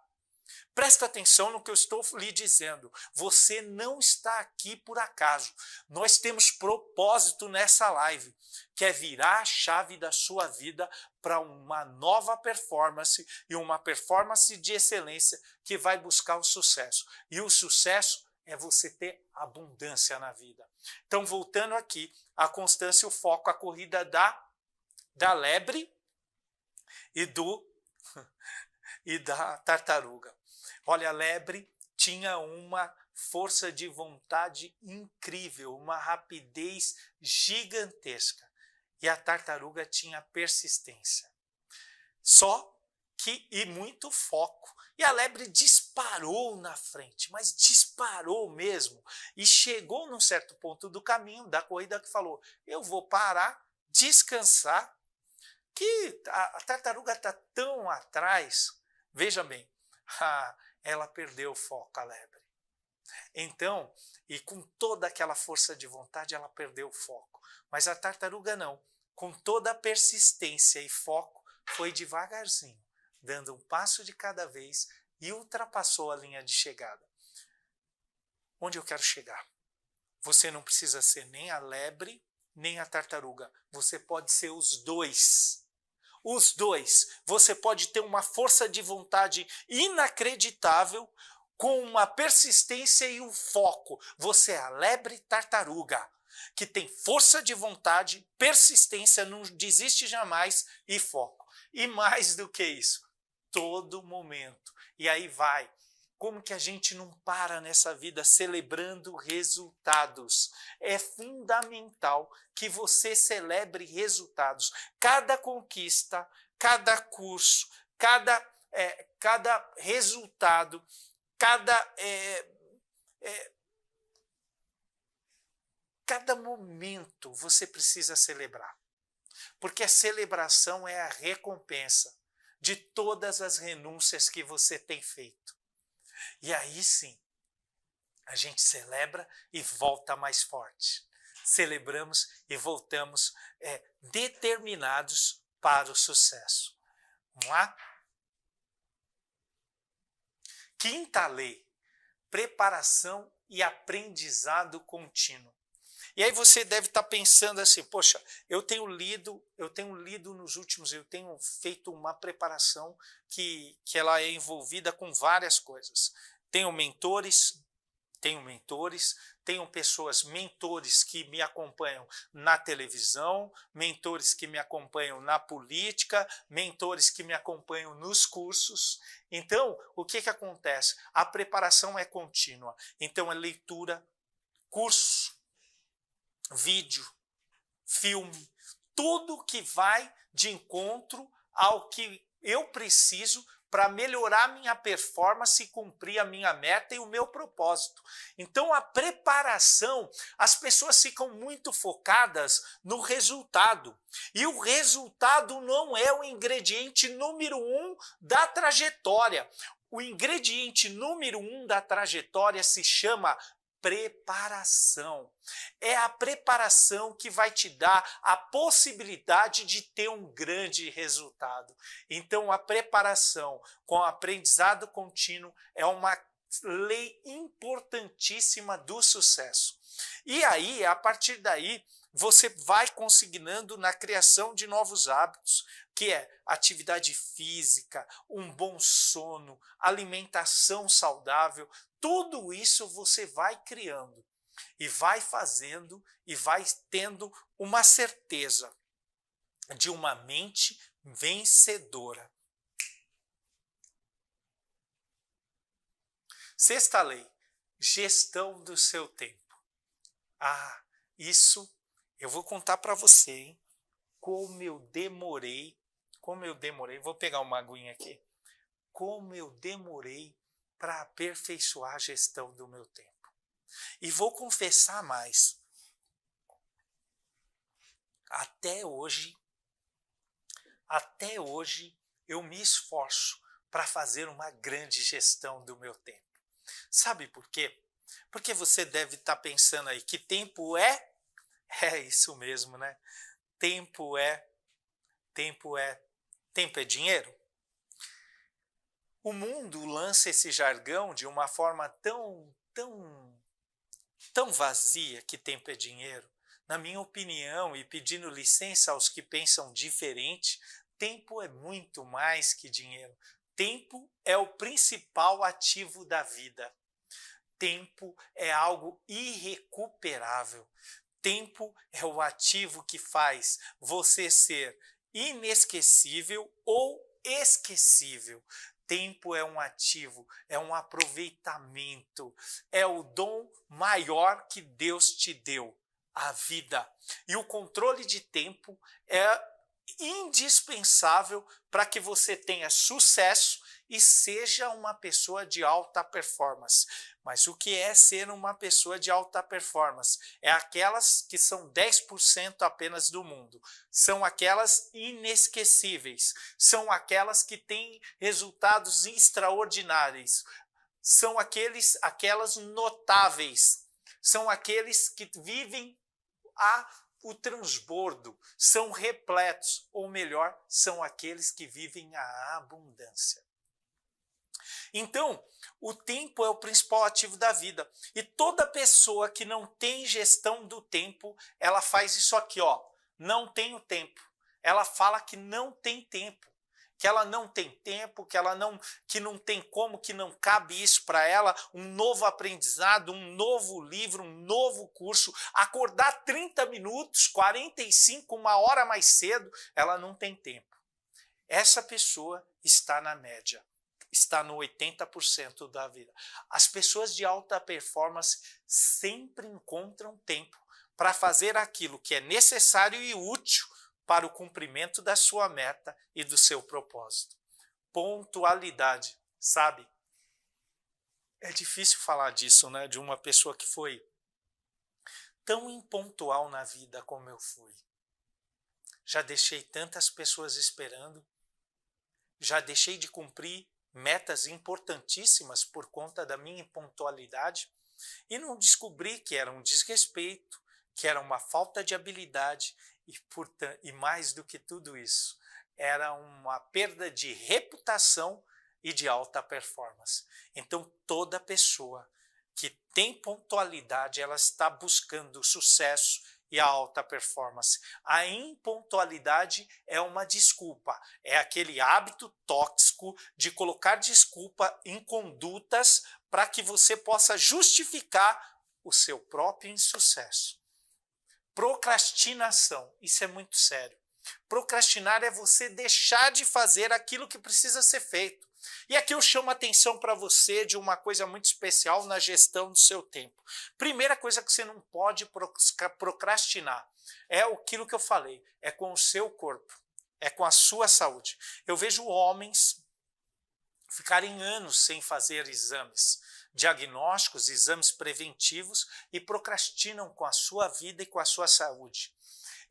A: Presta atenção no que eu estou lhe dizendo. Você não está aqui por acaso. Nós temos propósito nessa live, que é virar a chave da sua vida para uma nova performance e uma performance de excelência que vai buscar o sucesso. E o sucesso é você ter abundância na vida. Então, voltando aqui, a constância, o foco, a corrida da lebre e da tartaruga. Olha, a lebre tinha uma força de vontade incrível, uma rapidez gigantesca. E a tartaruga tinha persistência. Só que, e muito foco. E a lebre disparou na frente, mas disparou mesmo. E chegou num certo ponto do caminho da corrida que falou, eu vou parar, descansar, que a tartaruga está tão atrás. Veja bem, ela perdeu o foco, a lebre. Então, e com toda aquela força de vontade, ela perdeu o foco. Mas a tartaruga não. Com toda a persistência e foco, foi devagarzinho, dando um passo de cada vez e ultrapassou a linha de chegada. Onde eu quero chegar? Você não precisa ser nem a lebre, nem a tartaruga. Você pode ser os dois. Os dois. Você pode ter uma força de vontade inacreditável, com uma persistência e um foco. Você é a lebre tartaruga, que tem força de vontade, persistência, não desiste jamais e foco. E mais do que isso, todo momento. E aí vai. Como que a gente não para nessa vida celebrando resultados? É fundamental que você celebre resultados. Cada conquista, cada curso, cada resultado, cada momento você precisa celebrar. Porque a celebração é a recompensa de todas as renúncias que você tem feito. E aí sim, a gente celebra e volta mais forte. Celebramos e voltamos determinados para o sucesso. Vamos lá? Quinta lei, preparação e aprendizado contínuo. E aí você deve estar pensando assim, poxa, eu tenho lido nos últimos, eu tenho feito uma preparação que ela é envolvida com várias coisas. Tenho mentores, tenho mentores que me acompanham na televisão, mentores que me acompanham na política, mentores que me acompanham nos cursos. Então, o que acontece? A preparação é contínua. Então, é leitura, curso, vídeo, filme, tudo que vai de encontro ao que eu preciso para melhorar minha performance e cumprir a minha meta e o meu propósito. Então, a preparação, as pessoas ficam muito focadas no resultado. E o resultado não é o ingrediente número 1 da trajetória. O ingrediente número 1 da trajetória se chama preparação. É a preparação que vai te dar a possibilidade de ter um grande resultado. Então, a preparação com o aprendizado contínuo é uma lei importantíssima do sucesso. E aí, a partir daí, você vai conseguindo na criação de novos hábitos, que é atividade física, um bom sono, alimentação saudável. Tudo isso você vai criando e vai fazendo e vai tendo uma certeza de uma mente vencedora. Sexta lei, gestão do seu tempo. Isso eu vou contar para você, hein? Como eu demorei, vou pegar uma aguinha aqui, como eu demorei para aperfeiçoar a gestão do meu tempo. E vou confessar mais, até hoje eu me esforço para fazer uma grande gestão do meu tempo. Sabe por quê? Porque você deve estar pensando aí, que tempo é? É isso mesmo, né? Tempo é dinheiro? O mundo lança esse jargão de uma forma tão vazia, que tempo é dinheiro. Na minha opinião, e pedindo licença aos que pensam diferente, tempo é muito mais que dinheiro. Tempo é o principal ativo da vida. Tempo é algo irrecuperável. Tempo é o ativo que faz você ser inesquecível ou esquecível. tempo é um ativo, é um aproveitamento, é o dom maior que Deus te deu, a vida. E o controle de tempo é indispensável para que você tenha sucesso e seja uma pessoa de alta performance. Mas o que é ser uma pessoa de alta performance? É aquelas que são 10% apenas do mundo. São aquelas inesquecíveis. São aquelas que têm resultados extraordinários. São aquelas notáveis. São aqueles que vivem o transbordo, são repletos, ou melhor, são aqueles que vivem a abundância. Então, o tempo é o principal ativo da vida. E toda pessoa que não tem gestão do tempo, ela faz isso aqui, ó, não tenho tempo. Ela fala que não tem tempo, que ela não tem tempo, que não tem como, que não cabe isso para ela, um novo aprendizado, um novo livro, um novo curso, acordar 30 minutos, 45, uma hora mais cedo, ela não tem tempo. Essa pessoa está na média, está no 80% da vida. As pessoas de alta performance sempre encontram tempo para fazer aquilo que é necessário e útil para o cumprimento da sua meta e do seu propósito. Pontualidade, sabe? É difícil falar disso, né? De uma pessoa que foi tão impontual na vida como eu fui. Já deixei tantas pessoas esperando, já deixei de cumprir metas importantíssimas por conta da minha impontualidade e não descobri que era um desrespeito, que era uma falta de habilidade e mais do que tudo isso, era uma perda de reputação e de alta performance. Então, toda pessoa que tem pontualidade, ela está buscando o sucesso e a alta performance. A impontualidade é uma desculpa, é aquele hábito tóxico de colocar desculpa em condutas para que você possa justificar o seu próprio insucesso. Procrastinação, isso é muito sério. Procrastinar é você deixar de fazer aquilo que precisa ser feito. E aqui eu chamo a atenção para você de uma coisa muito especial na gestão do seu tempo. Primeira coisa que você não pode procrastinar é aquilo que eu falei, é com o seu corpo, é com a sua saúde. Eu vejo homens ficarem anos sem fazer exames, diagnósticos, exames preventivos e procrastinam com a sua vida e com a sua saúde.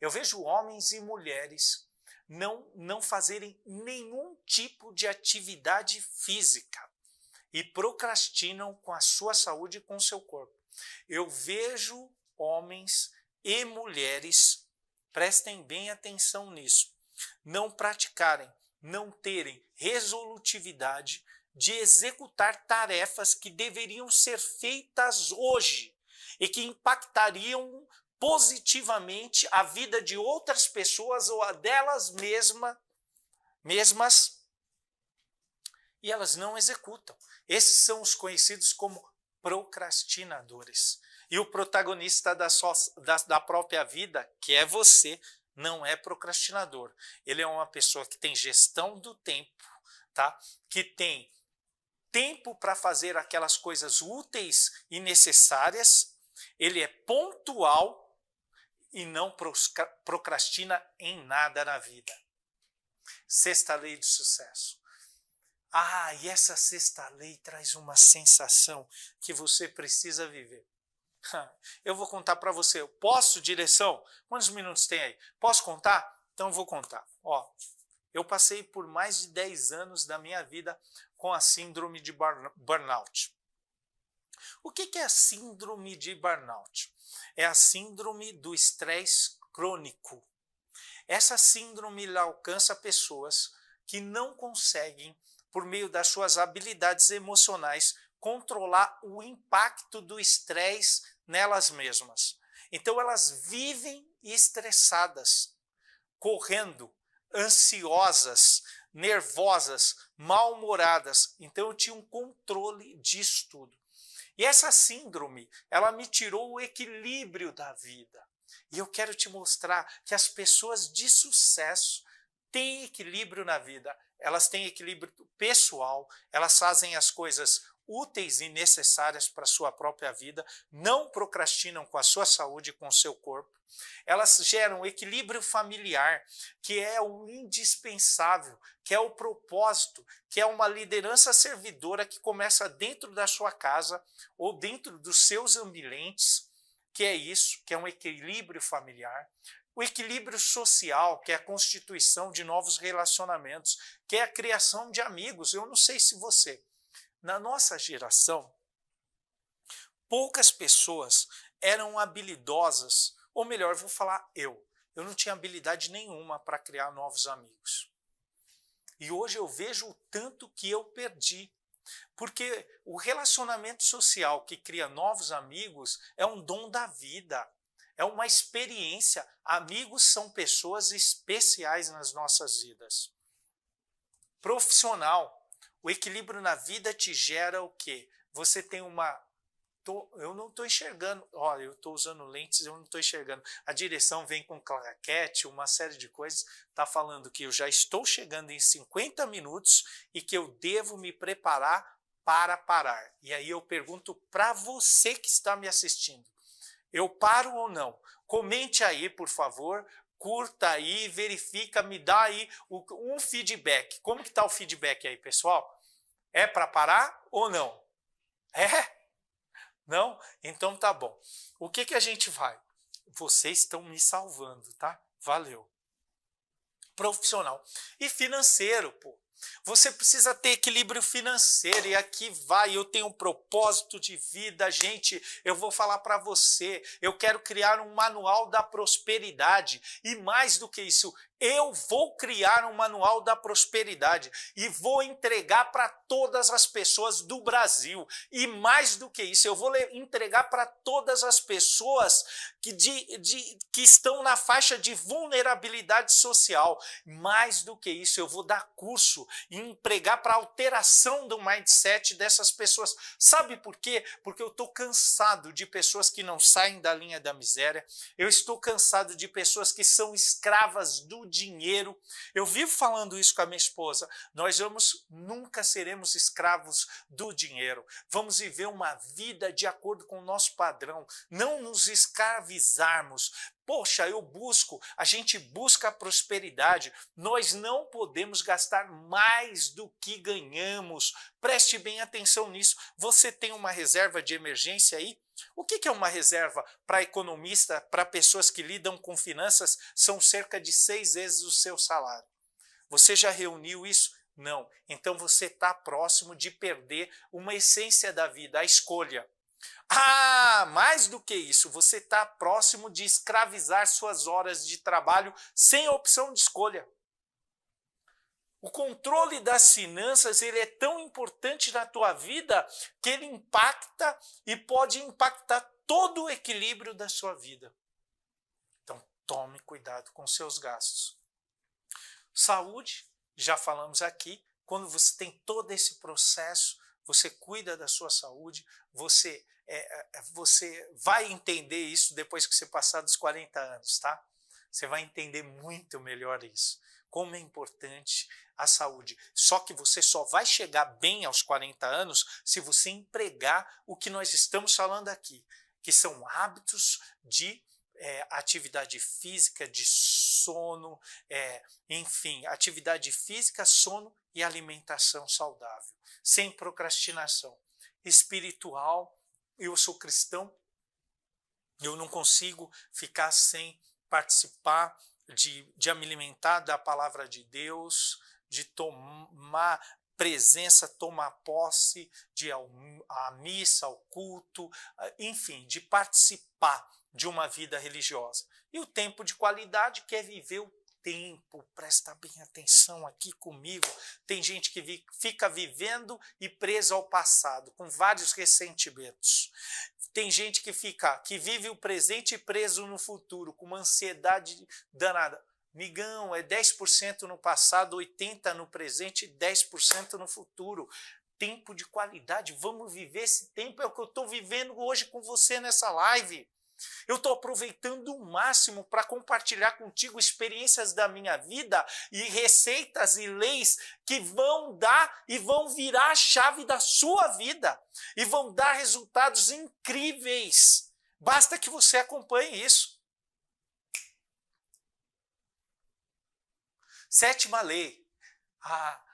A: Eu vejo homens e mulheres não fazerem nenhum tipo de atividade física e procrastinam com a sua saúde e com o seu corpo. Eu vejo homens e mulheres, prestem bem atenção nisso, não praticarem, não terem resolutividade de executar tarefas que deveriam ser feitas hoje e que impactariam positivamente a vida de outras pessoas ou a delas mesmas, e elas não executam. Esses são os conhecidos como procrastinadores. E o protagonista da própria vida, que é você, não é procrastinador. Ele é uma pessoa que tem gestão do tempo, tá? Que tem tempo para fazer aquelas coisas úteis e necessárias, ele é pontual e não procrastina em nada na vida. Sexta lei do sucesso. E essa sexta lei traz uma sensação que você precisa viver. Eu vou contar para você. Posso, direção? Quantos minutos tem aí? Posso contar? Então eu vou contar. Eu passei por mais de 10 anos da minha vida com a síndrome de burnout. O que é a síndrome de burnout? É a síndrome do estresse crônico. Essa síndrome alcança pessoas que não conseguem, por meio das suas habilidades emocionais, controlar o impacto do estresse nelas mesmas. Então elas vivem estressadas, correndo, ansiosas, nervosas, mal-humoradas. Então eu tinha um controle disso tudo. E essa síndrome, ela me tirou o equilíbrio da vida. E eu quero te mostrar que as pessoas de sucesso têm equilíbrio na vida. elas têm equilíbrio pessoal, elas fazem as coisas úteis e necessárias para a sua própria vida, não procrastinam com a sua saúde, com o seu corpo. Elas geram equilíbrio familiar, que é o indispensável, que é o propósito, que é uma liderança servidora que começa dentro da sua casa ou dentro dos seus ambientes, que é isso, que é um equilíbrio familiar. O equilíbrio social, que é a constituição de novos relacionamentos, que é a criação de amigos. Eu não sei se você, na nossa geração, poucas pessoas eram habilidosas, ou melhor, vou falar eu não tinha habilidade nenhuma para criar novos amigos. E hoje eu vejo o tanto que eu perdi, porque o relacionamento social que cria novos amigos é um dom da vida, é uma experiência. Amigos são pessoas especiais nas nossas vidas. Profissional, o equilíbrio na vida te gera o quê? Você tem uma... eu não estou enxergando, olha, eu estou usando lentes, eu não estou enxergando. A direção vem com claquete, uma série de coisas, está falando que eu já estou chegando em 50 minutos e que eu devo me preparar para parar. E aí eu pergunto para você que está me assistindo, eu paro ou não? Comente aí, por favor, curta aí, verifica, me dá aí um feedback. Como que está o feedback aí, pessoal? É para parar ou não? É? Não? Então tá bom. O que a gente vai? Vocês estão me salvando, tá? Valeu. Profissional. E financeiro, pô. Você precisa ter equilíbrio financeiro e aqui vai, eu tenho um propósito de vida, gente, eu vou falar para você, eu quero criar um manual da prosperidade e mais do que isso, eu vou criar um manual da prosperidade e vou entregar para todas as pessoas do Brasil. E mais do que isso, eu vou entregar para todas as pessoas que estão na faixa de vulnerabilidade social. Mais do que isso, eu vou dar curso e empregar para alteração do mindset dessas pessoas. Sabe por quê? Porque eu estou cansado de pessoas que não saem da linha da miséria. Eu estou cansado de pessoas que são escravas do dinheiro. Eu vivo falando isso com a minha esposa. Nós nunca seremos escravos do dinheiro. Vamos viver uma vida de acordo com o nosso padrão. Não nos escravizarmos. Poxa, a gente busca a prosperidade. Nós não podemos gastar mais do que ganhamos. Preste bem atenção nisso. Você tem uma reserva de emergência aí? O que é uma reserva para economista, para pessoas que lidam com finanças? São cerca de 6 vezes o seu salário. Você já reuniu isso? Não. Então você está próximo de perder uma essência da vida, a escolha. Ah, mais do que isso, você está próximo de escravizar suas horas de trabalho sem opção de escolha. O controle das finanças ele é tão importante na tua vida que ele impacta e pode impactar todo o equilíbrio da sua vida. Então, tome cuidado com seus gastos. Saúde, já falamos aqui, quando você tem todo esse processo, você cuida da sua saúde, você vai entender isso depois que você passar dos 40 anos, tá? Você vai entender muito melhor isso. Como é importante a saúde. Só que você só vai chegar bem aos 40 anos se você empregar o que nós estamos falando aqui, que são hábitos de atividade física, de sono, enfim, atividade física, sono e alimentação saudável, sem procrastinação. Espiritual, eu sou cristão, eu não consigo ficar sem participar de me alimentar da palavra de Deus, de tomar presença, tomar posse, de ir à missa, ao culto, enfim, de participar de uma vida religiosa. E o tempo de qualidade quer viver o tempo, presta bem atenção aqui comigo. Tem gente que fica vivendo e presa ao passado, com vários ressentimentos. Tem gente que vive o presente e preso no futuro, com uma ansiedade danada. Migão, é 10% no passado, 80% no presente e 10% no futuro. Tempo de qualidade, vamos viver esse tempo, é o que eu estou vivendo hoje com você nessa live. Eu estou aproveitando o máximo para compartilhar contigo experiências da minha vida e receitas e leis que vão dar e vão virar a chave da sua vida e vão dar resultados incríveis. Basta que você acompanhe isso. 7ª lei,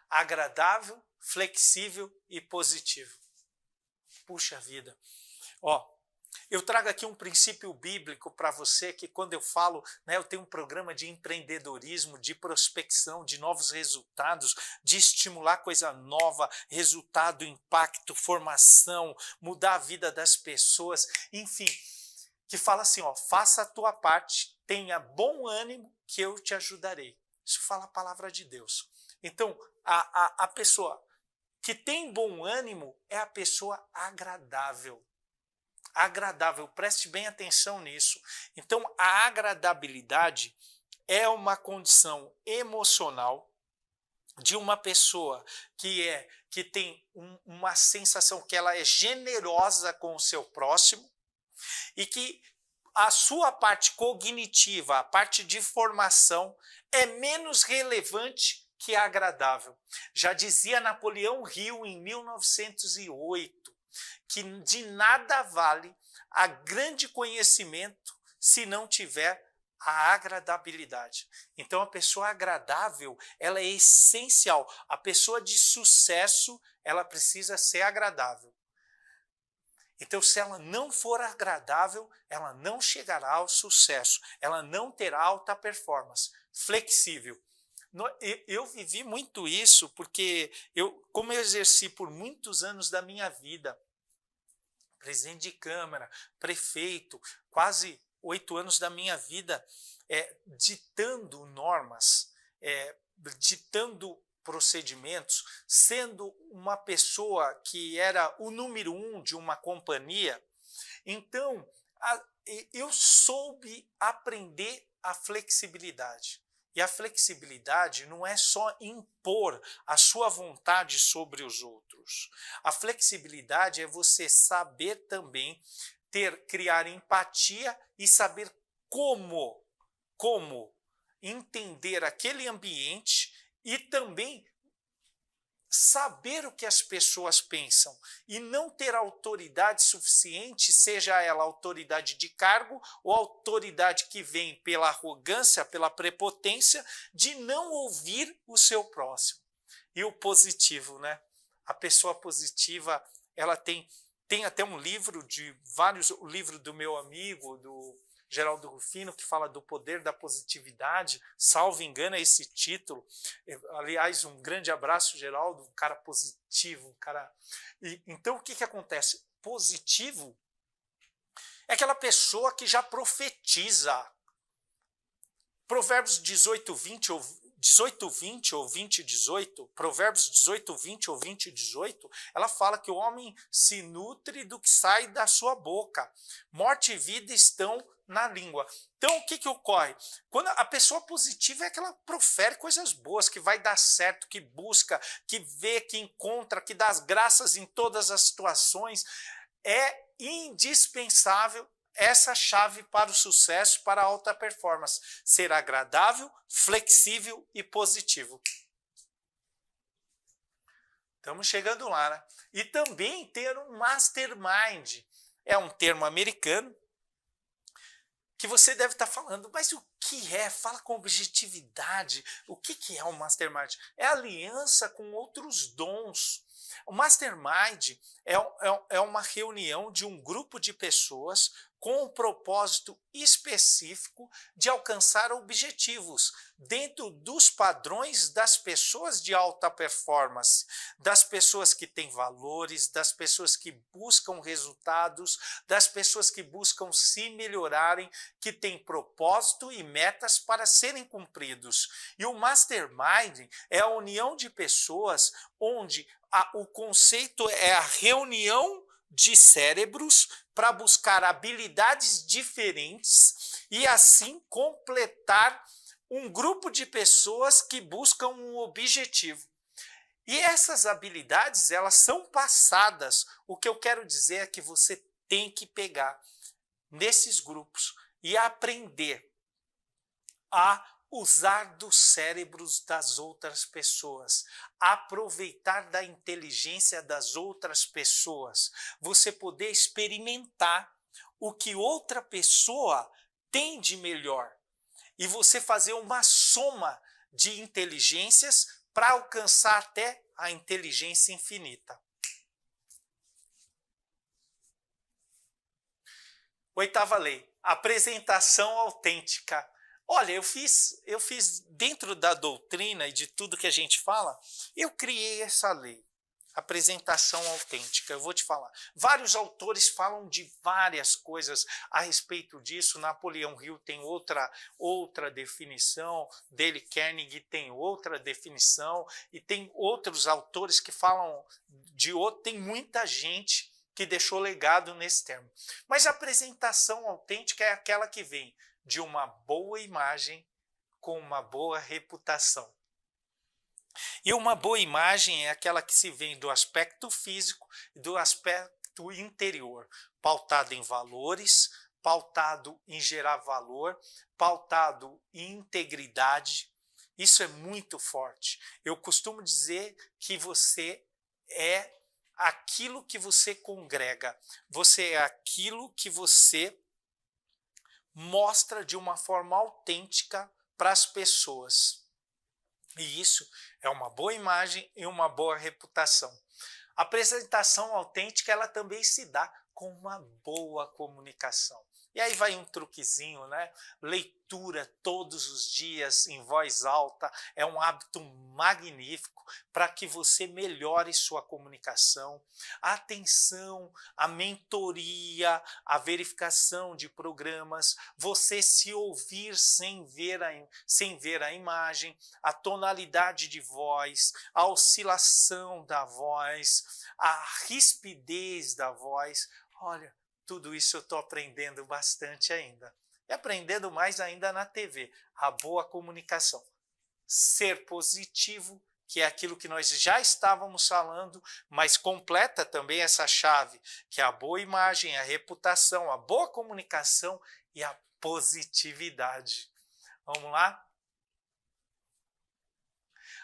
A: agradável, flexível e positivo. Puxa vida. Eu trago aqui um princípio bíblico para você que quando eu falo, eu tenho um programa de empreendedorismo, de prospecção, de novos resultados, de estimular coisa nova, resultado, impacto, formação, mudar a vida das pessoas, enfim, que fala assim, faça a tua parte, tenha bom ânimo que eu te ajudarei. Isso fala a palavra de Deus. Então, a pessoa que tem bom ânimo é a pessoa agradável. Agradável, preste bem atenção nisso. Então, a agradabilidade é uma condição emocional de uma pessoa que tem uma sensação que ela é generosa com o seu próximo e que a sua parte cognitiva, a parte de formação, é menos relevante que agradável. Já dizia Napoleão Hill em 1908, que de nada vale a grande conhecimento se não tiver a agradabilidade. Então a pessoa agradável, ela é essencial. A pessoa de sucesso, ela precisa ser agradável. Então, se ela não for agradável, ela não chegará ao sucesso, ela não terá alta performance. Flexível. Eu vivi muito isso porque como eu exerci por muitos anos da minha vida, presidente de Câmara, prefeito, quase 8 anos da minha vida ditando normas, ditando procedimentos, sendo uma pessoa que era o número 1 de uma companhia. Então, eu soube aprender a flexibilidade. E a flexibilidade não é só impor a sua vontade sobre os outros. A flexibilidade é você saber também criar empatia e saber como entender aquele ambiente e também saber o que as pessoas pensam e não ter autoridade suficiente, seja ela autoridade de cargo ou autoridade que vem pela arrogância, pela prepotência, de não ouvir o seu próximo. E o positivo, A pessoa positiva, ela tem até um livro o livro do meu amigo, do Geraldo Rufino, que fala do poder da positividade, salvo engano é esse título. Aliás, um grande abraço, Geraldo, um cara positivo, então, o que acontece? Positivo é aquela pessoa que já profetiza. Provérbios 18:20 ou 20:18, Provérbios 18:20 ou 20:18, ela fala que o homem se nutre do que sai da sua boca. Morte e vida estão na língua. Então, o que ocorre? Quando a pessoa positiva é que ela profere coisas boas, que vai dar certo, que busca, que vê, que encontra, que dá as graças em todas as situações. É indispensável essa chave para o sucesso, para a alta performance. Ser agradável, flexível e positivo. Estamos chegando lá, E também ter um mastermind. É um termo americano que você deve estar falando, mas o que é? Fala com objetividade. O que é um mastermind? É aliança com outros dons. O mastermind é uma reunião de um grupo de pessoas com um propósito específico de alcançar objetivos dentro dos padrões das pessoas de alta performance, das pessoas que têm valores, das pessoas que buscam resultados, das pessoas que buscam se melhorarem, que têm propósito e metas para serem cumpridos. E o mastermind é a união de pessoas onde o conceito é a reunião de cérebros para buscar habilidades diferentes e assim completar um grupo de pessoas que buscam um objetivo. E essas habilidades, elas são passadas. O que eu quero dizer é que você tem que pegar nesses grupos e aprender a usar dos cérebros das outras pessoas, aproveitar da inteligência das outras pessoas, você poder experimentar o que outra pessoa tem de melhor e você fazer uma soma de inteligências para alcançar até a inteligência infinita. Oitava lei, apresentação autêntica. Olha, eu fiz dentro da doutrina e de tudo que a gente fala, eu criei essa lei, apresentação autêntica. Eu vou te falar. Vários autores falam de várias coisas a respeito disso. Napoleão Hill tem outra definição, Dale Carnegie tem outra definição, e tem outros autores que falam de outro. Tem muita gente que deixou legado nesse termo. Mas a apresentação autêntica é aquela que vem de uma boa imagem com uma boa reputação. E uma boa imagem é aquela que se vê do aspecto físico e do aspecto interior, pautado em valores, pautado em gerar valor, pautado em integridade. Isso é muito forte. Eu costumo dizer que você é aquilo que você congrega, você é aquilo que você mostra de uma forma autêntica para as pessoas. E isso é uma boa imagem e uma boa reputação. A apresentação autêntica, ela também se dá com uma boa comunicação. E aí vai um truquezinho, né? Leitura todos os dias em voz alta é um hábito magnífico para que você melhore sua comunicação. A atenção, a mentoria, a verificação de programas, você se ouvir sem ver a imagem, a tonalidade de voz, a oscilação da voz, a rispidez da voz. Olha, tudo isso eu estou aprendendo bastante ainda. E aprendendo mais ainda na TV. A boa comunicação. Ser positivo, que é aquilo que nós já estávamos falando, mas completa também essa chave, que é a boa imagem, a reputação, a boa comunicação e a positividade. Vamos lá?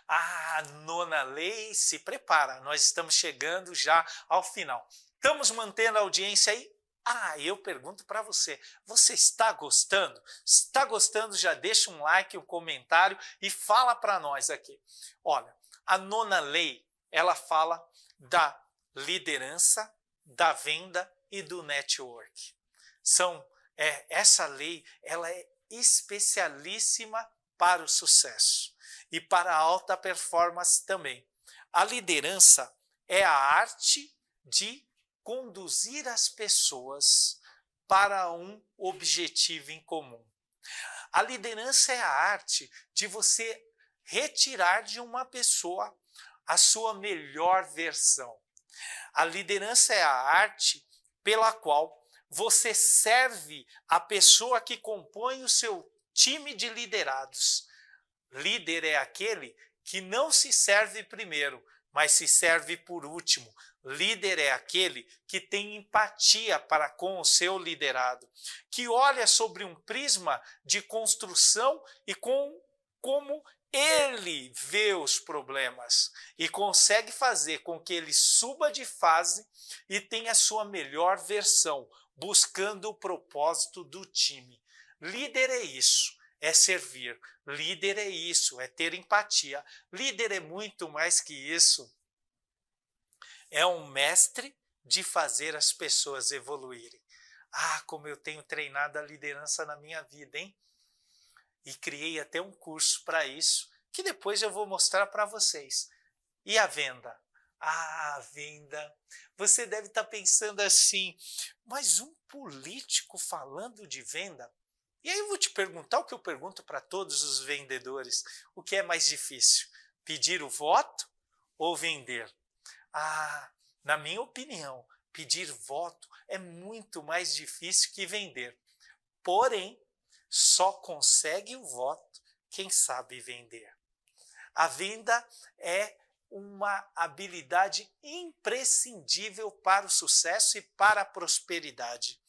A: A nona lei, se prepara, nós estamos chegando já ao final. Estamos mantendo a audiência aí? Eu pergunto para você, você está gostando? Se está gostando, já deixa um like, um comentário e fala para nós aqui. Olha, a nona lei, ela fala da liderança, da venda e do network. Essa lei, ela é especialíssima para o sucesso e para a alta performance também. A liderança é a arte de conduzir as pessoas para um objetivo em comum. A liderança é a arte de você retirar de uma pessoa a sua melhor versão. A liderança é a arte pela qual você serve a pessoa que compõe o seu time de liderados. Líder é aquele que não se serve primeiro, mas se serve por último. Líder é aquele que tem empatia para com o seu liderado, que olha sobre um prisma de construção e como ele vê os problemas e consegue fazer com que ele suba de fase e tenha a sua melhor versão, buscando o propósito do time. Líder é isso. É servir. Líder é isso, é ter empatia. Líder é muito mais que isso. É um mestre de fazer as pessoas evoluírem. Como eu tenho treinado a liderança na minha vida, hein? E criei até um curso para isso, que depois eu vou mostrar para vocês. E a venda? A venda. Você deve estar pensando assim, mas um político falando de venda? E aí eu vou te perguntar o que eu pergunto para todos os vendedores. O que é mais difícil? Pedir o voto ou vender? Na minha opinião, pedir voto é muito mais difícil que vender. Porém, só consegue o voto quem sabe vender. A venda é uma habilidade imprescindível para o sucesso e para a prosperidade.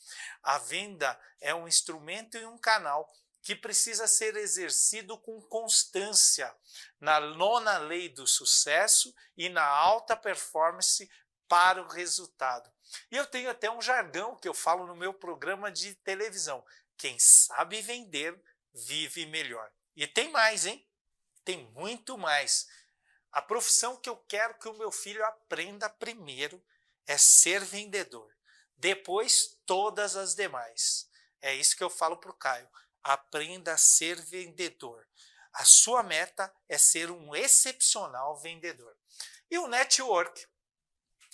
A: A venda é um instrumento e um canal que precisa ser exercido com constância na 9ª lei do sucesso e na alta performance para o resultado. E eu tenho até um jargão que eu falo no meu programa de televisão: quem sabe vender, vive melhor. E tem mais, hein? Tem muito mais. A profissão que eu quero que o meu filho aprenda primeiro é ser vendedor. Depois, todas as demais. É isso que eu falo para o Caio. Aprenda a ser vendedor. A sua meta é ser um excepcional vendedor. E o network?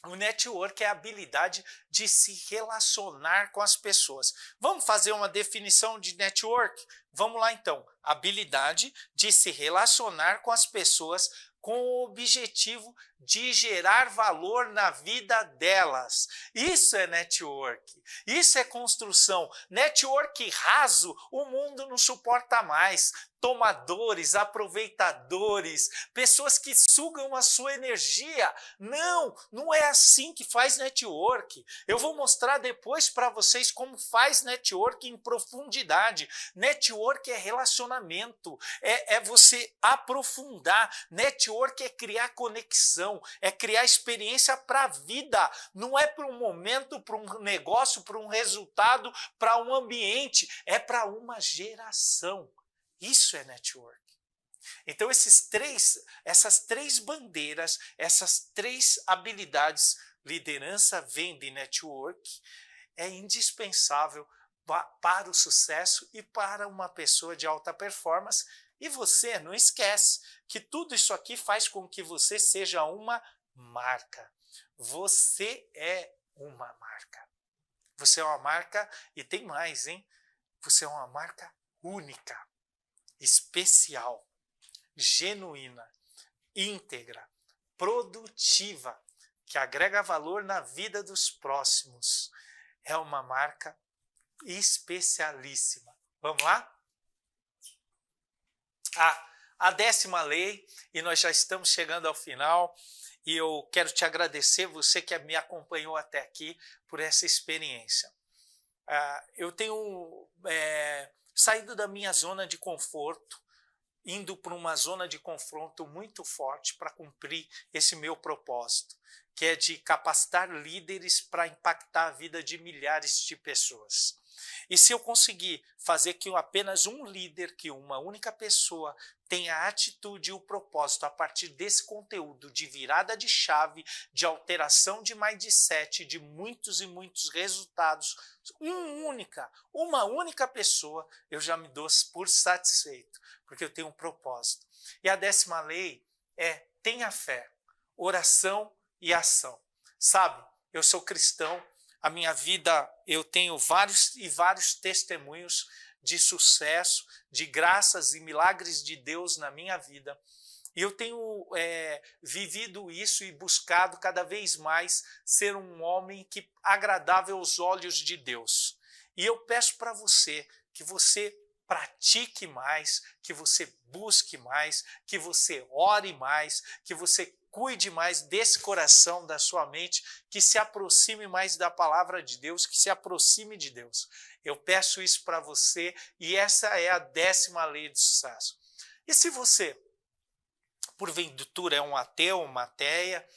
A: O network é a habilidade de se relacionar com as pessoas. Vamos fazer uma definição de network? Vamos lá então. Habilidade de se relacionar com as pessoas com o objetivo de gerar valor na vida delas. Isso é network. Isso é construção. Network raso, o mundo não suporta mais. Tomadores, aproveitadores, pessoas que sugam a sua energia. Não, não é assim que faz network. Eu vou mostrar depois para vocês como faz network em profundidade. Network é relacionamento, é você aprofundar. Network é criar conexão, é criar experiência para a vida. Não é para um momento, para um negócio, para um resultado, para um ambiente. É para uma geração. Isso é network. Então essas três bandeiras, essas 3 habilidades, liderança, venda e network, é indispensável para o sucesso e para uma pessoa de alta performance. E você não esquece que tudo isso aqui faz com que você seja uma marca. Você é uma marca. Você é uma marca e tem mais, hein? Você é uma marca única, especial, genuína, íntegra, produtiva, que agrega valor na vida dos próximos. É uma marca especialíssima. Vamos lá? A 10ª lei, e nós já estamos chegando ao final, e eu quero te agradecer, você que me acompanhou até aqui, por essa experiência. Eu tenho saído da minha zona de conforto, indo para uma zona de confronto muito forte para cumprir esse meu propósito, que é de capacitar líderes para impactar a vida de milhares de pessoas. E se eu conseguir fazer que apenas um líder, que uma única pessoa tenha a atitude e o propósito a partir desse conteúdo de virada de chave, de alteração de mindset, de muitos e muitos resultados, uma única pessoa, eu já me dou por satisfeito, porque eu tenho um propósito. E a 10ª lei é: tenha fé, oração e ação. Sabe, eu sou cristão, a minha vida, eu tenho vários testemunhos de sucesso, de graças e milagres de Deus na minha vida. E eu tenho vivido isso e buscado cada vez mais ser um homem agradável aos olhos de Deus. E eu peço para você que você pratique mais, que você busque mais, que você ore mais, que você cuide mais desse coração, da sua mente, que se aproxime mais da palavra de Deus, que se aproxime de Deus. Eu peço isso para você e essa é a 10ª lei de sucesso. E se você, porventura, é um ateu, uma ateia,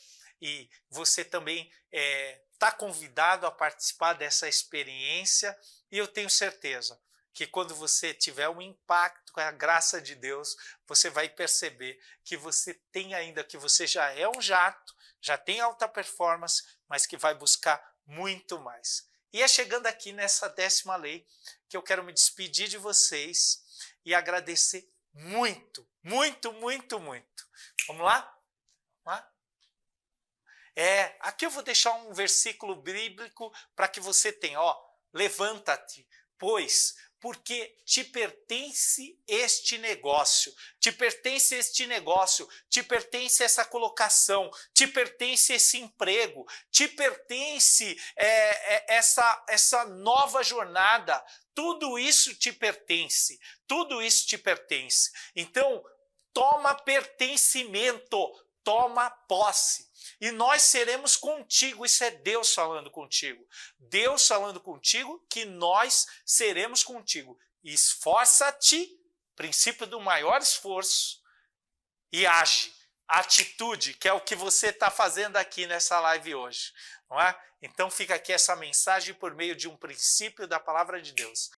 A: e você também está convidado a participar dessa experiência, e eu tenho certeza que quando você tiver um impacto com a graça de Deus, você vai perceber que você tem ainda, que você já é um jato, já tem alta performance, mas que vai buscar muito mais. E é chegando aqui nessa 10ª lei que eu quero me despedir de vocês e agradecer muito, muito, muito, muito. Vamos lá? Vamos lá? Aqui eu vou deixar um versículo bíblico para que você tenha. Levanta-te, pois, porque te pertence este negócio, te pertence essa colocação, te pertence esse emprego, te pertence essa nova jornada, tudo isso te pertence, tudo isso te pertence. Então, toma pertencimento, toma posse. E nós seremos contigo, isso é Deus falando contigo. Deus falando contigo que nós seremos contigo. Esforça-te, princípio do maior esforço, e age. Atitude, que é o que você está fazendo aqui nessa live hoje. Não é? Então fica aqui essa mensagem por meio de um princípio da palavra de Deus.